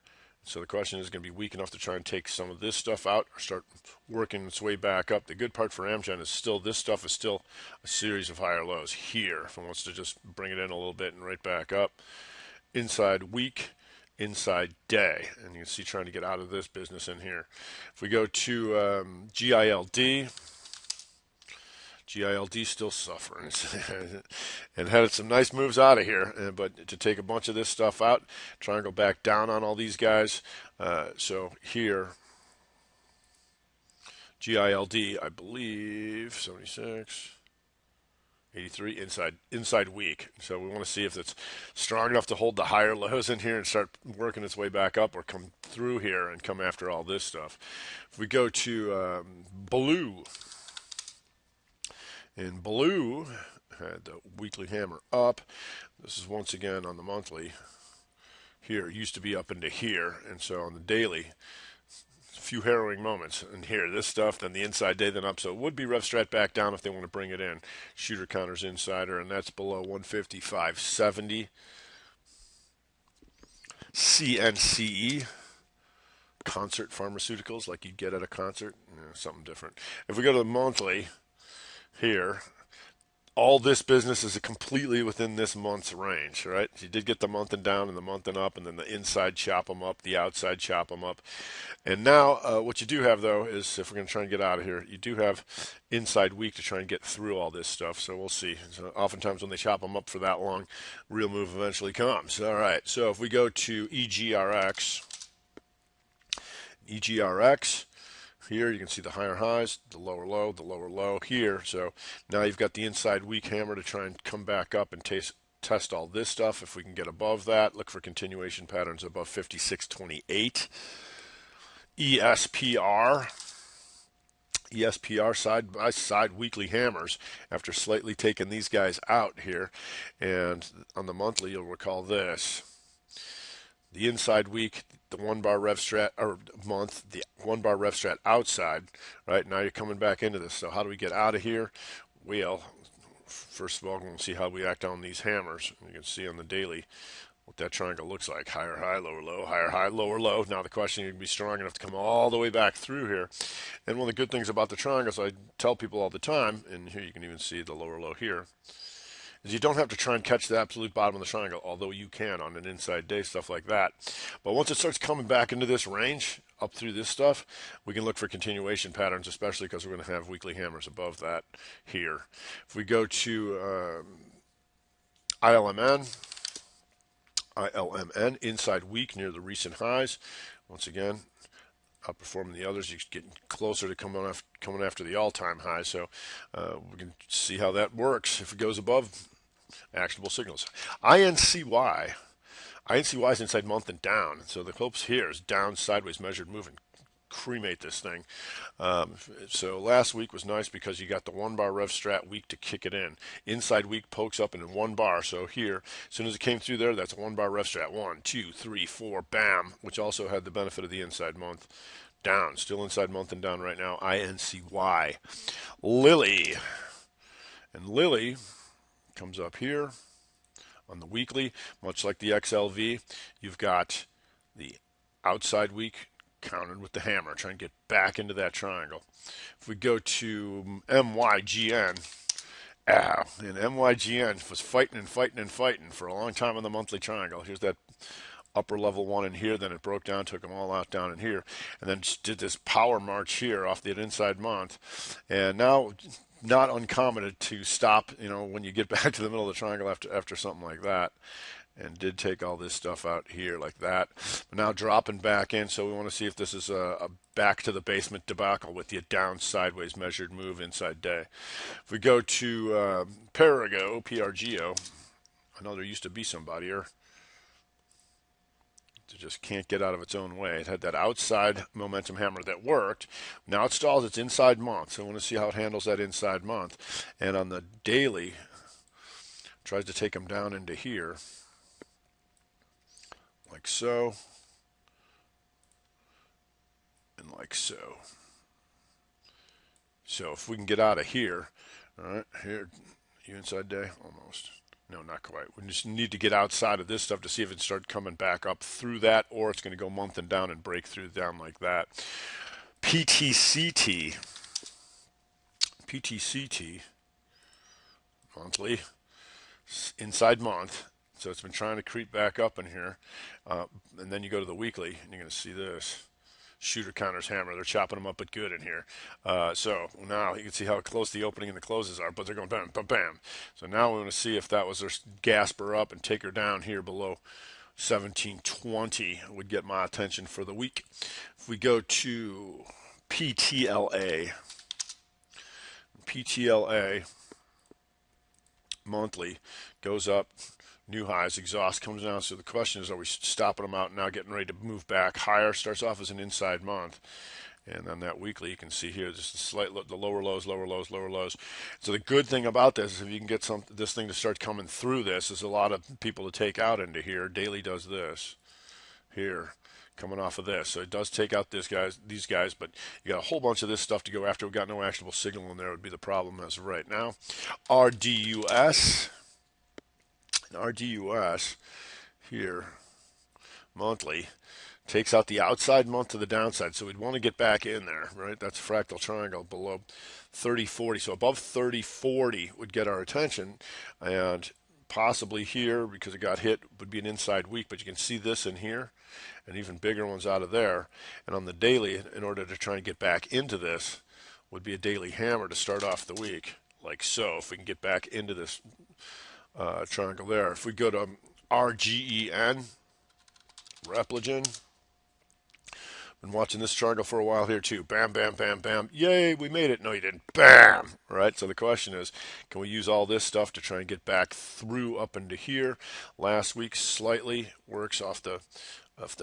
So the question is going to be weak enough to try and take some of this stuff out or start working its way back up. The good part for Amgen is still this stuff is still a series of higher lows here. If it wants to just bring it in a little bit and right back up. Inside week, inside day. And you can see trying to get out of this business in here. If we go to GILD still suffering and had some nice moves out of here, but to take a bunch of this stuff out, try and go back down on all these guys. So here, GILD, I believe, 76, 83, inside weak. So we want to see if it's strong enough to hold the higher lows in here and start working its way back up, or come through here and come after all this stuff. If we go to Blue, and Blue had the weekly hammer up. This is once again on the monthly. Here, it used to be up into here, and so on the daily, a few harrowing moments. And here, this stuff, then the inside day, then up. So it would be rev strat back down if they want to bring it in. Shooter counters insider, and that's below 155.70. CNCE, Concert Pharmaceuticals, like you'd get at a concert, something different. If we go to the monthly, here, all this business is completely within this month's range, right? You did get the month and down and the month and up, and then the inside chop them up, the outside chop them up. And now what you do have, though, is if we're going to try and get out of here, you do have inside week to try and get through all this stuff. So we'll see. So oftentimes when they chop them up for that long, real move eventually comes. All right, so if we go to EGRX, here you can see the higher highs, the lower low here. So now you've got the inside weak hammer to try and come back up and test all this stuff. If we can get above that, look for continuation patterns above 56.28. ESPR side by side weekly hammers after slightly taking these guys out here. And on the monthly, you'll recall this. the inside week, the 1 bar rev strat or month, the 1 bar rev strat outside, right? Now you're coming back into this. So how do we get out of here? Well, first of all, we'll see how we act on these hammers. You can see on the daily what that triangle looks like. Higher high, lower low, higher high, lower low. Now the question, you can be strong enough to come all the way back through here. And one of the good things about the triangles, I tell people all the time, and here you can even see the lower low here, is you don't have to try and catch the absolute bottom of the triangle, although you can on an inside day, stuff like that. But once it starts coming back into this range, up through this stuff, we can look for continuation patterns, especially because we're going to have weekly hammers above that here. If we go to ILMN, inside week near the recent highs, once again, outperforming the others. You're getting closer to coming after the all-time high. So we can see how that works. If it goes above, actionable signals. INCY is inside month and down. So the hopes here is down, sideways, measured moving. Cremate this thing. So last week was nice because you got the 1 bar rev strat week to kick it in. Inside week pokes up in 1 bar. So here, as soon as it came through there, that's a 1 bar rev strat. 1, 2, 3, 4, bam, which also had the benefit of the inside month. Down, still inside month and down right now. INCY. Lily. And Lily comes up here on the weekly, much like the XLV. You've got the outside week countered with the hammer, trying to get back into that triangle. If we go to MYGN, and MYGN was fighting for a long time on the monthly triangle. Here's that upper level one in here, then it broke down, took them all out down in here, and then just did this power march here off the inside month. And now, not uncommon to stop, when you get back to the middle of the triangle after something like that. And did take all this stuff out here like that. But now dropping back in, so we want to see if this is a back to the basement debacle with the down sideways measured move inside day. If we go to Perigo, PRGO, I know there used to be somebody here. It just can't get out of its own way. It had that outside momentum hammer that worked. Now it stalls its inside month, so I want to see how it handles that inside month. And on the daily, tries to take them down into here. Like so, and like so. So if we can get out of here, all right, here, you inside day? Almost. No, not quite. We just need to get outside of this stuff to see if it starts coming back up through that, or it's going to go month and down and break through down like that. PTCT, monthly, inside month. So it's been trying to creep back up in here. And then you go to the weekly, and you're going to see this. Shooter counters hammer. They're chopping them up, but good in here. So now you can see how close the opening and the closes are, but they're going bam, bam, bam. So now we want to see if that was their gasp her up and take her down here below 1720 would get my attention for the week. If we go to PTLA, monthly goes up. New highs, exhaust comes down. So the question is, are we stopping them out and now getting ready to move back higher? Starts off as an inside month. And then that weekly, you can see here, just the lower lows, lower lows, lower lows. So the good thing about this is if you can get this thing to start coming through this, there's a lot of people to take out into here. Daily does this here, coming off of this. So it does take out these guys, but you got a whole bunch of this stuff to go after. We've got no actionable signal in there would be the problem as of right now. RDUS. RDUS here, monthly, takes out the outside month to the downside. So we'd want to get back in there, right? That's a fractal triangle below 3040. So above 3040 would get our attention. And possibly here, because it got hit, would be an inside week. But you can see this in here and even bigger ones out of there. And on the daily, in order to try and get back into this, would be a daily hammer to start off the week, like so. If we can get back into this triangle there. If we go to RGEN, Repligen, been watching this triangle for a while here too. Bam, bam, bam, bam. Yay, we made it. No, you didn't. Bam. Right. So the question is, can we use all this stuff to try and get back through up into here? Last week slightly works off the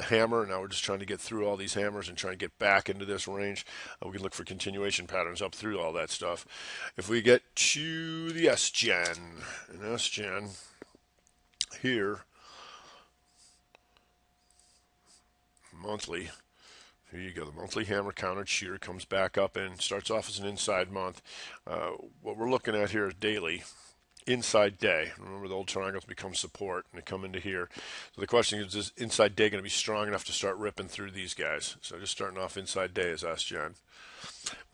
hammer. Now we're just trying to get through all these hammers and trying to get back into this range. We can look for continuation patterns up through all that stuff. If we get to the SGen, here, monthly. Here you go. The monthly hammer countered shear comes back up and starts off as an inside month. What we're looking at here is daily. Inside day. Remember, the old triangles become support and they come into here. So the question is this inside day going to be strong enough to start ripping through these guys? So just starting off inside day is Ask Jen.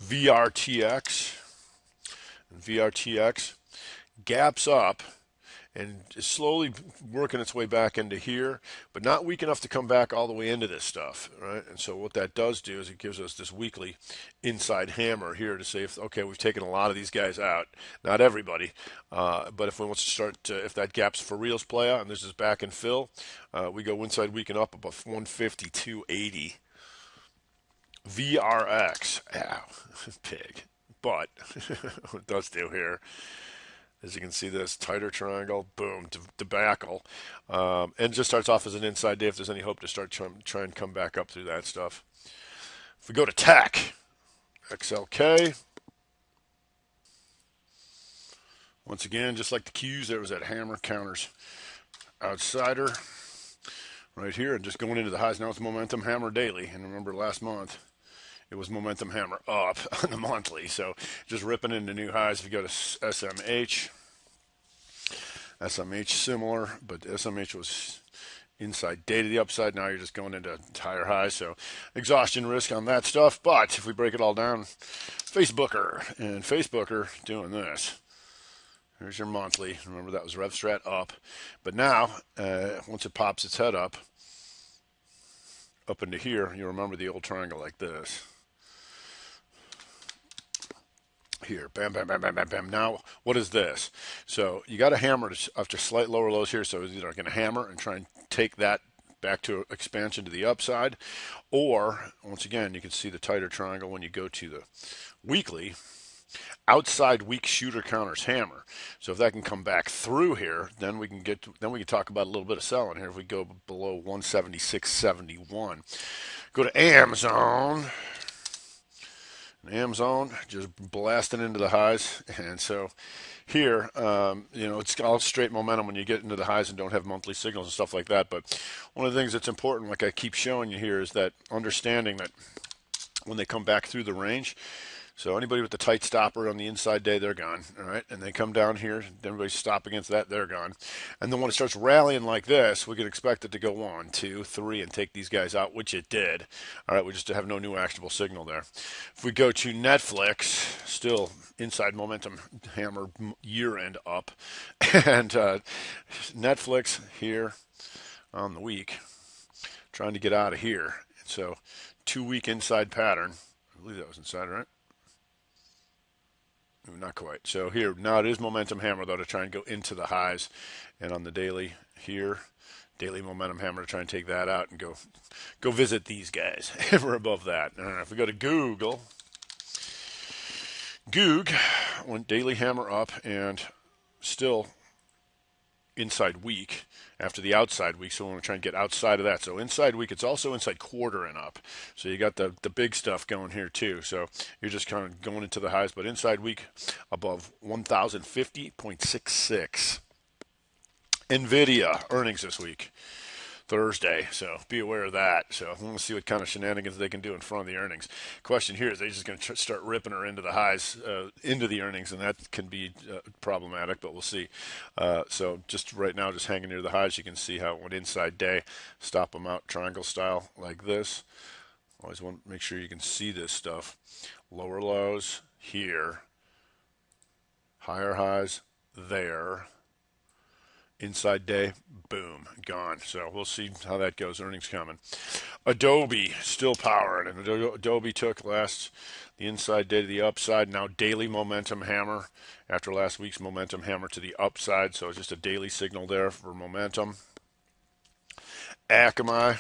VRTX. And VRTX gaps up and is slowly working its way back into here, but not weak enough to come back all the way into this stuff, right? And so what that does do is it gives us this weekly inside hammer here to say, if, okay, we've taken a lot of these guys out, not everybody, but if we want to start, if that gap's for reals play out, and this is back and fill, we go inside weak and up above 152.80. VRX, ow, pig, but what it does do here, as you can see, this tighter triangle, boom, debacle, and just starts off as an inside day if there's any hope to start try and come back up through that stuff. If we go to tech, XLK, once again, just like the Qs, there was that hammer counters outsider right here, and just going into the highs. Now it's momentum hammer daily, and remember last month it was momentum hammer up on the monthly, so just ripping into new highs. If you go to SMH similar, but SMH was inside day to the upside. Now you're just going into higher highs, so exhaustion risk on that stuff. But if we break it all down, Facebooker doing this. Here's your monthly. Remember, that was RevStrat up, but now once it pops its head up into here, you remember the old triangle like this. Here, bam, bam, bam, bam, bam, bam. Now, what is this? So you got to hammer after slight lower lows here. So it's either going to hammer and try and take that back to expansion to the upside, or once again, you can see the tighter triangle when you go to the weekly. Outside weak shooter counters hammer. So if that can come back through here, then we can talk about a little bit of selling here. If we go below 176.71, go to Amazon. Amazon just blasting into the highs, and so here, it's all straight momentum when you get into the highs and don't have monthly signals and stuff like that. But one of the things that's important, like I keep showing you here, is that understanding that when they come back through the range, so anybody with the tight stopper on the inside day, they're gone, all right? And they come down here, everybody stop against that, they're gone. And then when it starts rallying like this, we can expect it to go 1, 2, 3 and take these guys out, which it did. All right, we just have no new actionable signal there. If we go to Netflix, still inside momentum hammer year-end up. And Netflix here on the week, trying to get out of here. So 2-week inside pattern. I believe that was inside, right? Not quite. So here, now it is momentum hammer, though, to try and go into the highs. And on the daily here, daily momentum hammer to try and take that out and go visit these guys. We're above that. If we go to Goog went daily hammer up and still inside week after the outside week, so we want to try and get outside of that. So inside week, it's also inside quarter and up. So you got the big stuff going here too. So you're just kind of going into the highs, but inside week above 1,050.66. NVIDIA earnings this week, Thursday, so be aware of that. So I want to see what kind of shenanigans they can do in front of the earnings. Question here is they're just going to start ripping her into the highs, into the earnings, and that can be problematic, but we'll see. So just right now, just hanging near the highs, you can see how it went inside day, stop them out triangle style like this. Always want to make sure you can see this stuff. Lower lows here, higher highs there. Inside day, boom, gone. So we'll see how that goes. Earnings coming. Adobe still powering, and Adobe took the inside day to the upside. Now daily momentum hammer after last week's momentum hammer to the upside. So just a daily signal there for momentum. Akamai,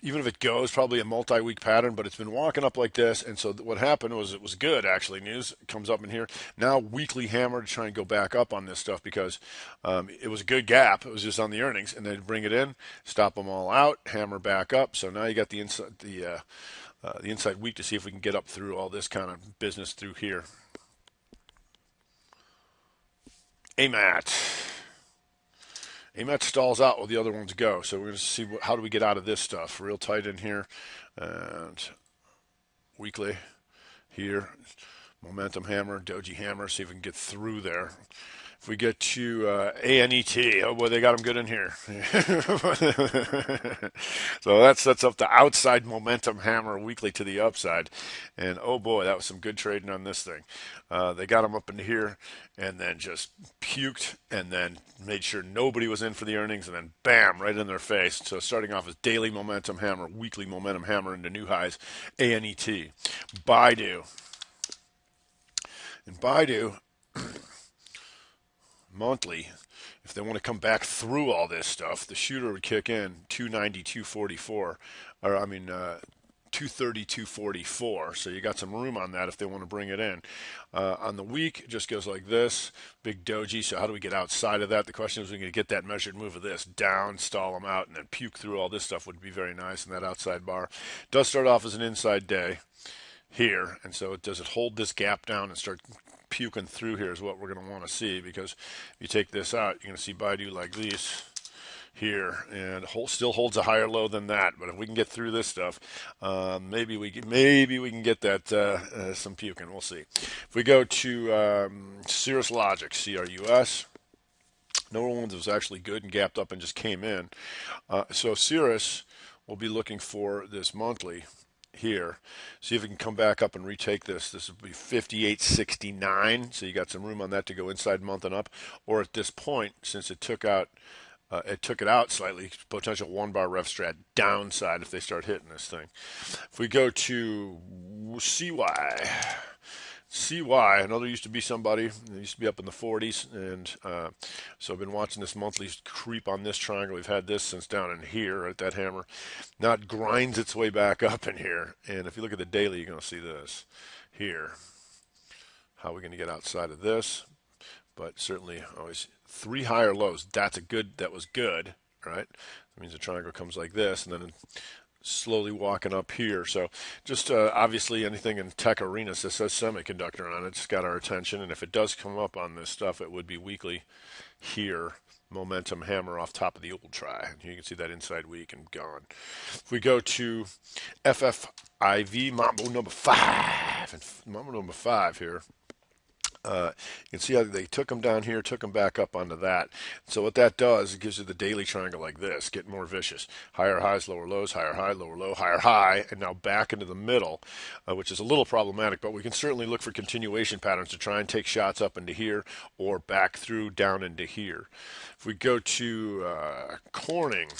even if it goes, probably a multi-week pattern, but it's been walking up like this. And so what happened was it was good, actually. News comes up in here. Now weekly hammer to try and go back up on this stuff because it was a good gap. It was just on the earnings. And then bring it in, stop them all out, hammer back up. So now you got the inside week to see if we can get up through all this kind of business through here. AMAT. AMAT stalls out while the other ones go. So we're going to see how do we get out of this stuff. Real tight in here. And weekly here. Momentum hammer, doji hammer, see if we can get through there. If we get to ANET, oh boy, they got them good in here. So that sets up the outside momentum hammer weekly to the upside. And oh boy, that was some good trading on this thing. They got them up into here and then just puked and then made sure nobody was in for the earnings and then bam, right in their face. So starting off as daily momentum hammer, weekly momentum hammer into new highs, ANET. Baidu. And Baidu, monthly, if they want to come back through all this stuff, the shooter would kick in 290, 244, or I mean 230, 244. So you got some room on that if they want to bring it in. On the week, it just goes like this, big doji. So how do we get outside of that? The question is, we're going to get that measured move of this down, stall them out, and then puke through all this stuff would be very nice in that outside bar. It does start off as an inside day here, and so does it hold this gap down and start puking through here is what we're going to want to see, because if you take this out, you're going to see Baidu like this here, and still holds a higher low than that. But if we can get through this stuff, maybe we can get that some puking. We'll see. If we go to Cirrus Logic, CRUS. No one was actually good and gapped up and just came in. So Cirrus will be looking for this monthly here. See if we can come back up and retake this. This would be 58.69. So you got some room on that to go inside month and up. Or at this point, since it took it out slightly, potential 1-bar ref strat downside if they start hitting this thing. If we go to CY, another used to be somebody. It used to be up in the 40s, and so I've been watching this monthly creep on this triangle. We've had this since down in here at that hammer. Now it grinds its way back up in here, and if you look at the daily, you're going to see this here. How are we going to get outside of this? But certainly always 3 higher lows. That was good, right? That means the triangle comes like this, and then slowly walking up here. So just obviously anything in tech arenas that says semiconductor on it's got our attention. And if it does come up on this stuff, it would be weekly here. Momentum hammer off top of the old try. You can see that inside week and gone. If we go to FFIV, Mambo number 5. And Mambo number 5 here. You can see how they took them down here, took them back up onto that. So what that does, it gives you the daily triangle like this, get more vicious. Higher highs, lower lows, higher high, lower low, higher high, and now back into the middle, which is a little problematic, but we can certainly look for continuation patterns to try and take shots up into here or back through down into here. If we go to Corning,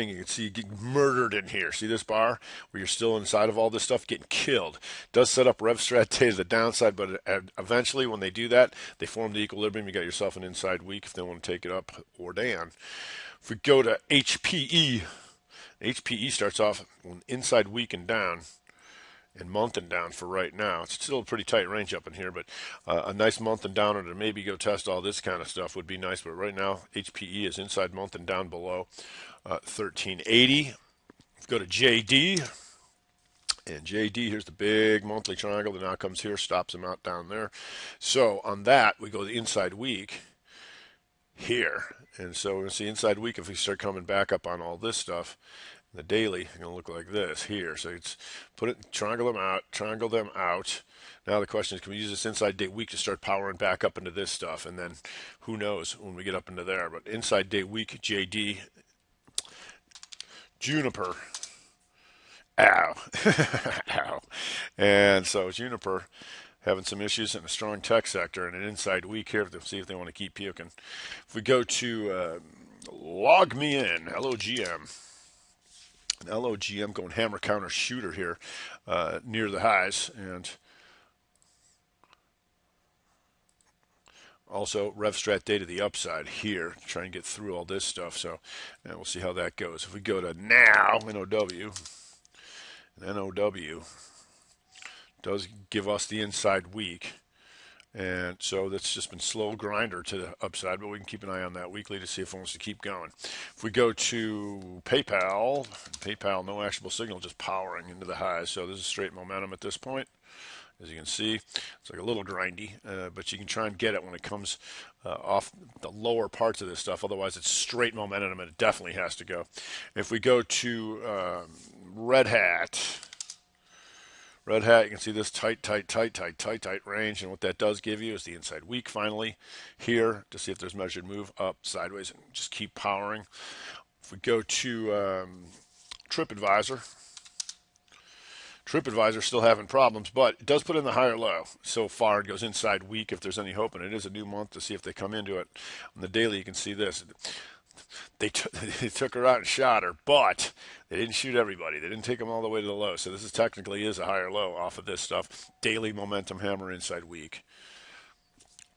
you can see you get murdered in here. See this bar where you're still inside of all this stuff getting killed. Does set up rev strat day to the downside, but eventually when they do that, they form the equilibrium. You got yourself an inside week if they want to take it up or down. If we go to HPE starts off inside week and down and month and down for right now. It's still a pretty tight range up in here, but a nice month and down, or to maybe go test all this kind of stuff would be nice. But right now, HPE is inside month and down below 1380. Go to JD, and JD, here's the big monthly triangle that now comes here, stops them out down there. So on that, we go the inside week here. And so we're going to see inside week if we start coming back up on all this stuff. The daily is going to look like this here. So it's triangle them out. Now the question is, can we use this inside day week to start powering back up into this stuff? And then who knows when we get up into there. But inside day week, JD, Juniper, ow, ow. And so Juniper having some issues in a strong tech sector and an inside week here to see if they want to keep puking. If we go to Log Me In, LOGM. An LOGM going hammer counter shooter here near the highs, and also rev strat day to the upside here to try and get through all this stuff. So and we'll see how that goes. If we go to now, NOW does give us the inside week. And so that's just been slow grinder to the upside, but we can keep an eye on that weekly to see if it wants to keep going. If we go to PayPal, no actionable signal, just powering into the highs. So this is straight momentum at this point. As you can see, it's like a little grindy, but you can try and get it when it comes off the lower parts of this stuff. Otherwise, it's straight momentum, and it definitely has to go. If we go to Red Hat, Red Hat, you can see this tight range, and what that does give you is the inside weak finally here to see if there's measured move up, sideways, and just keep powering. If we go to TripAdvisor still having problems, but it does put in the higher low. So far, it goes inside weak if there's any hope, and it is a new month to see if they come into it. On the daily, you can see this. They took her out and shot her, but they didn't shoot everybody. They didn't take them all the way to the low. So this is technically a higher low off of this stuff. Daily momentum hammer inside weak.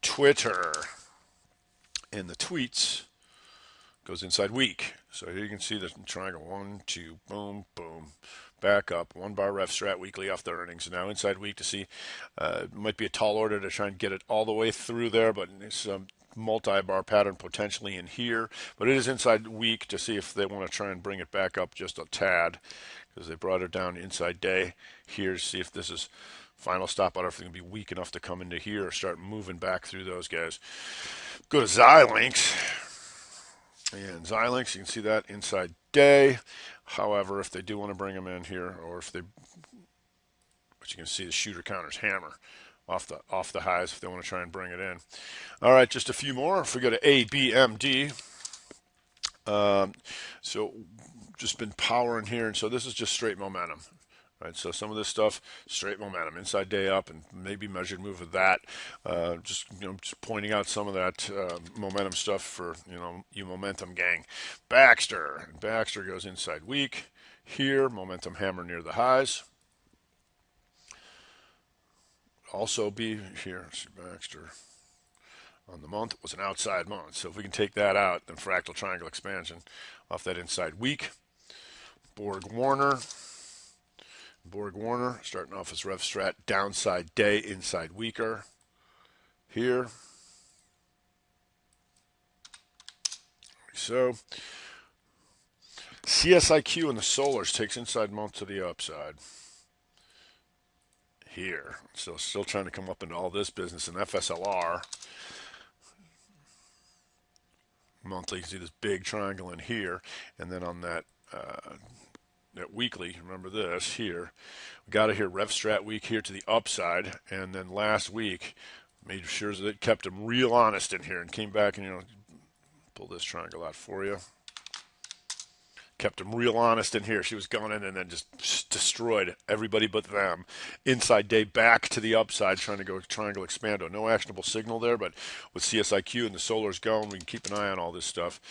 Twitter and the tweets goes inside weak. So here you can see the triangle. 1, 2, boom, boom. Back up, 1 bar ref strat weekly off the earnings. Now inside week to see, might be a tall order to try and get it all the way through there, but it's multi-bar pattern potentially in here. But it is inside week to see if they want to try and bring it back up just a tad, because they brought it down inside day here to see if this is final stop out, if they're going to be weak enough to come into here or start moving back through those guys. Go to Xilinx. And Xilinx, you can see that inside day. However, if they do want to bring them in here, or if they, but you can see the shooter counters hammer off the highs if they want to try and bring it in. All right, just a few more. If we go to ABMD, so just been powering here, and so this is just straight momentum. Right, so some of this stuff, straight momentum, inside day up, and maybe measured move of that. Just pointing out some of that momentum stuff for you momentum gang. Baxter goes inside weak here. Momentum hammer near the highs. Also be here. See Baxter on the month was an outside month. So if we can take that out, then fractal triangle expansion off that inside weak. Borg Warner starting off as rev strat, downside day, inside weaker here. So CSIQ and the Solars takes inside month to the upside here. So still trying to come up into all this business. And FSLR monthly, you can see this big triangle in here, and then on that weekly, remember this here, we got to hear rev strat week here to the upside, and then last week made sure that it kept them real honest in here and came back and pull this triangle out for you. Kept them real honest in here. She was going in and then just destroyed everybody but them. Inside day back to the upside, trying to go triangle expando. No actionable signal there, but with CSIQ and the Solars going, we can keep an eye on all this stuff.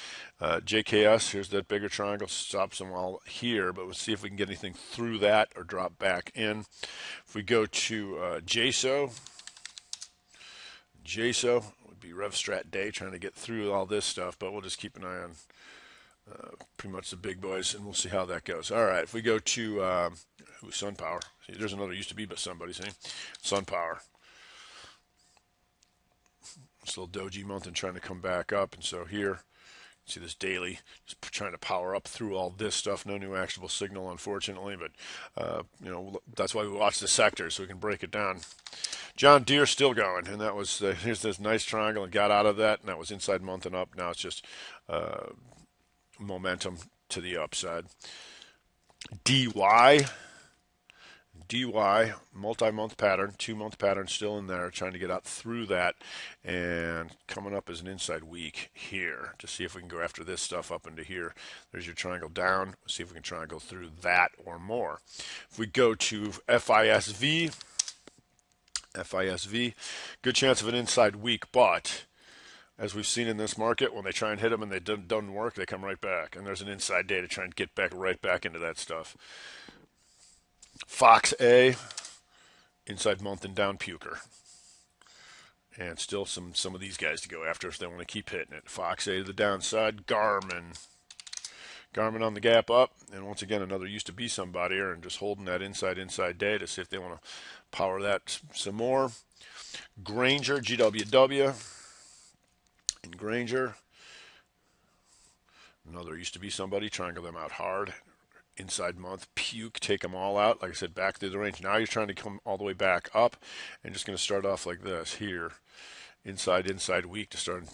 JKS, here's that bigger triangle, stops them all here, but we'll see if we can get anything through that or drop back in. If we go to JSO would be rev strat day, trying to get through all this stuff, but we'll just keep an eye on pretty much the big boys, and we'll see how that goes. All right, if we go to SunPower, see, there's another used to be but somebody, see? SunPower. It's a little doji month and trying to come back up, and so here, see this daily, just trying to power up through all this stuff. No new actionable signal, unfortunately, but that's why we watch the sector, so we can break it down. John Deere still going, and that was here's this nice triangle and got out of that, and that was inside month and up. Now it's just momentum to the upside. DY, multi-month pattern, 2-month pattern still in there, trying to get out through that, and coming up as an inside week here to see if we can go after this stuff up into here. There's your triangle down. Let's see if we can try and go through that or more. If we go to FISV, good chance of an inside week, but as we've seen in this market, when they try and hit them and they doesn't work, they come right back. And there's an inside day to try and get back right back into that stuff. Fox A, inside month and down puker. And still some of these guys to go after if they want to keep hitting it. Fox A to the downside. Garmin on the gap up. And once again, another used to be somebody here and just holding that inside day to see if they want to power that some more. Granger, GWW. And Granger, another used to be somebody, triangle them out hard inside month, puke, take them all out. Like I said, back through the range. Now you're trying to come all the way back up, and just going to start off like this here. Inside week to start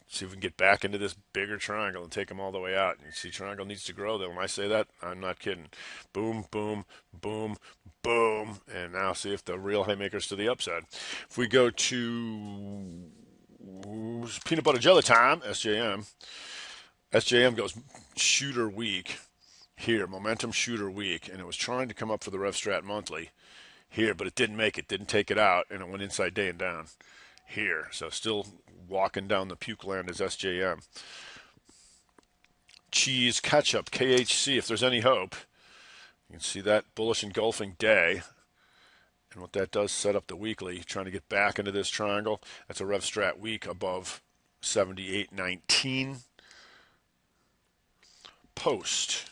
see if we can get back into this bigger triangle and take them all the way out. You see, triangle needs to grow. Then when I say that, I'm not kidding. Boom, boom, boom, boom, and now see if the real haymakers to the upside. If we go to peanut butter jelly time, SJM. SJM goes shooter week here, momentum shooter week, and it was trying to come up for the RevStrat monthly here, but it didn't make it, didn't take it out, and it went inside day and down here. So still walking down the puke land is SJM. Cheese ketchup, KHC, if there's any hope. You can see that bullish engulfing day. And what that does, set up the weekly, trying to get back into this triangle. That's a RevStrat week above 78.19. Post.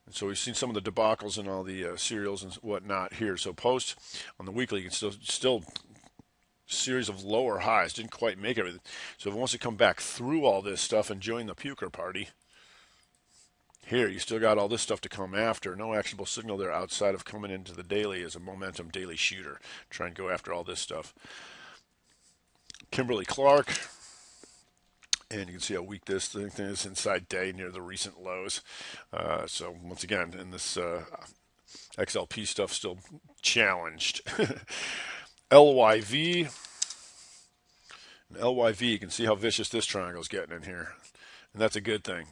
And so we've seen some of the debacles in all the cereals and whatnot here. So post on the weekly, you can still series of lower highs, didn't quite make everything. So if it wants to come back through all this stuff and join the puker party, here you still got all this stuff to come after. No actionable signal there outside of coming into the daily as a momentum daily shooter. Try and go after all this stuff. Kimberly Clark. And you can see how weak this thing is inside day near the recent lows. So once again, in this XLP stuff still challenged. LYV. And LYV, you can see how vicious this triangle is getting in here. And that's a good thing.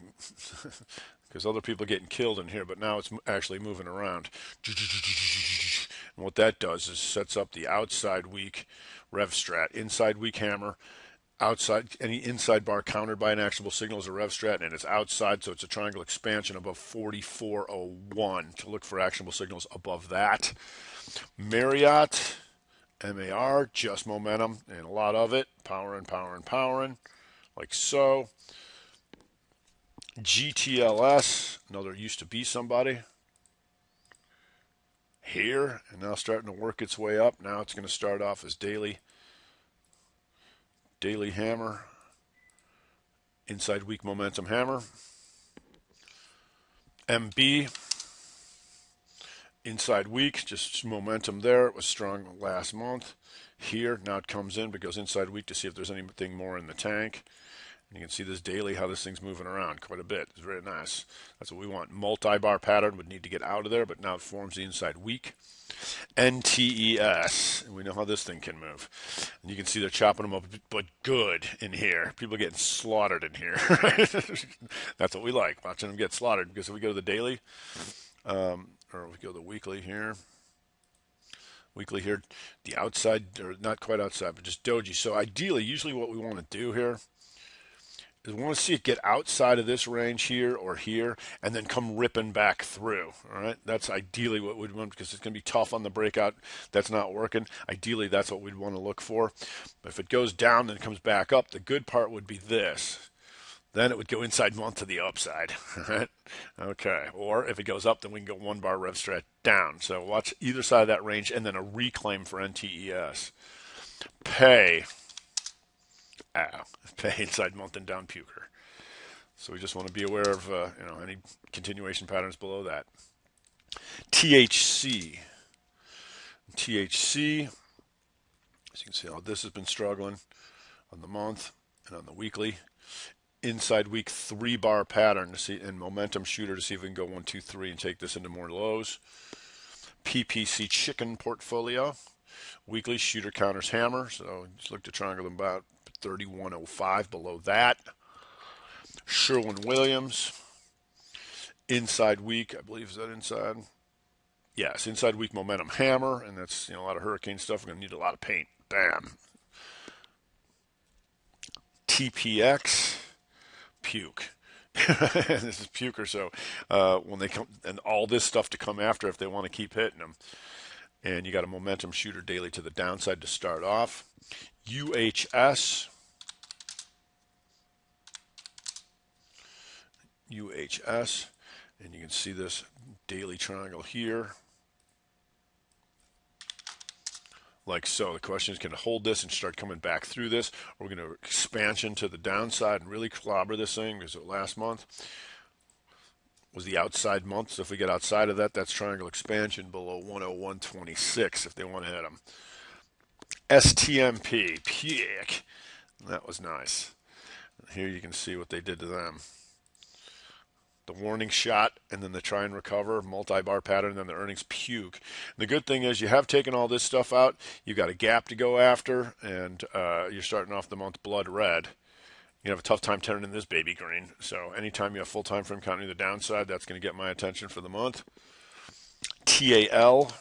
Because other people are getting killed in here, but now it's actually moving around. And what that does is sets up the outside weak RevStrat. Inside weak hammer. Outside, any inside bar countered by an actionable signal is a RevStrat, and it's outside, so it's a triangle expansion above 4401 to look for actionable signals above that. Marriott, MAR, just momentum, and a lot of it, powering, like so. GTLS, another used to be somebody. Here, and now starting to work its way up. Now it's going to start off as daily hammer, inside weak momentum hammer. MB, inside weak, just momentum there. It was strong last month. Here, now it comes in, but goes inside weak to see if there's anything more in the tank. And you can see this daily, how this thing's moving around quite a bit. It's very nice. That's what we want. Multi-bar pattern would need to get out of there, but now it forms the inside weak. NTES, and we know how this thing can move. And you can see they're chopping them up, but good in here. People are getting slaughtered in here. That's what we like, watching them get slaughtered. Because if we go to the daily, or we go to the weekly here, the outside, or not quite outside, but just doji. So ideally, usually what we want to do here is we want to see it get outside of this range here or here and then come ripping back through. All right, that's ideally what we'd want, because it's going to be tough on the breakout. That's not working. Ideally, that's what we'd want to look for. But if it goes down and comes back up, the good part would be this. Then it would go inside month to the upside. Right? Okay. Or if it goes up, then we can go one bar RevStrat down. So watch either side of that range and then a reclaim for NTES. Pay inside month and down puker. So we just want to be aware of any continuation patterns below that. THC, as you can see, how this has been struggling on the month and on the weekly. Inside week 3-bar pattern to see, and momentum shooter to see if we can go 1, 2, 3 and take this into more lows. PPC chicken portfolio, weekly shooter counters hammer. So just look to triangle them about 3105 below that. Sherwin-Williams, inside week, I believe, is that inside? Yes, inside week momentum hammer, and that's a lot of hurricane stuff. We're going to need a lot of paint. Bam. TPX, puke. This is puker, so when they come, and all this stuff to come after if they want to keep hitting them. And you got a momentum shooter daily to the downside to start off. UHS, and you can see this daily triangle here, like so. The question is, can it hold this and start coming back through this, or we're going to expansion to the downside and really clobber this thing, because last month was the outside month. So if we get outside of that, that's triangle expansion below 101.26 if they want to hit them. STMP, peak. That was nice. Here you can see what they did to them. The warning shot, and then the try and recover, multi-bar pattern, and then the earnings puke. And the good thing is you have taken all this stuff out. You've got a gap to go after, and you're starting off the month blood red. You have a tough time turning this baby green. So anytime you have full time frame counting the downside, that's going to get my attention for the month. TAL.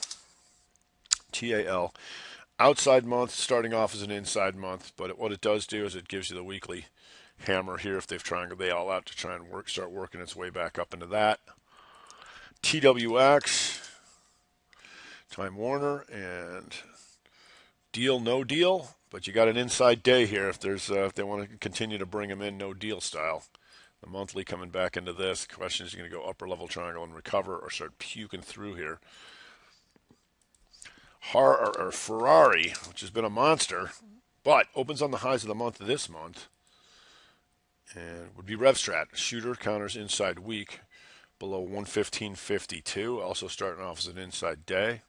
Outside month, starting off as an inside month, but what it does do is it gives you the weekly hammer here if they've triangled they all out to try and start working its way back up into that. TWX, Time Warner, and deal, no deal, but you got an inside day here if they want to continue to bring them in no deal style. The monthly coming back into this. The question is, you're going to go upper level triangle and recover or start puking through here. Ferrari, which has been a monster, but opens on the highs of the month this month. And would be RevStrat. Shooter counters inside week below 115.52. Also starting off as an inside day.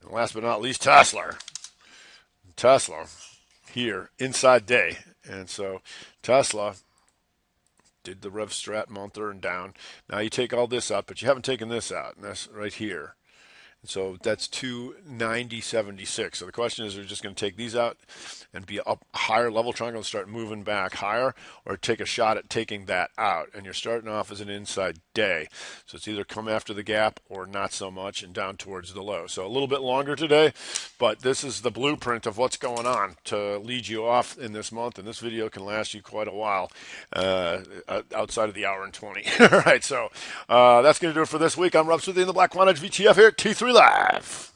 And last but not least, Tesla here, inside day. And so Tesla did the RevStrat monther and down. Now you take all this out, but you haven't taken this out, and that's right here. So that's 290.76. So the question is, are we just going to take these out and be up higher level triangle and start moving back higher, or take a shot at taking that out? And you're starting off as an inside day. So it's either come after the gap or not so much and down towards the low. So a little bit longer today, but this is the blueprint of what's going on to lead you off in this month. And this video can last you quite a while outside of the hour and 20. All right, so that's going to do it for this week. I'm Rob Smith in the Black Quant VTF here at T3 Live.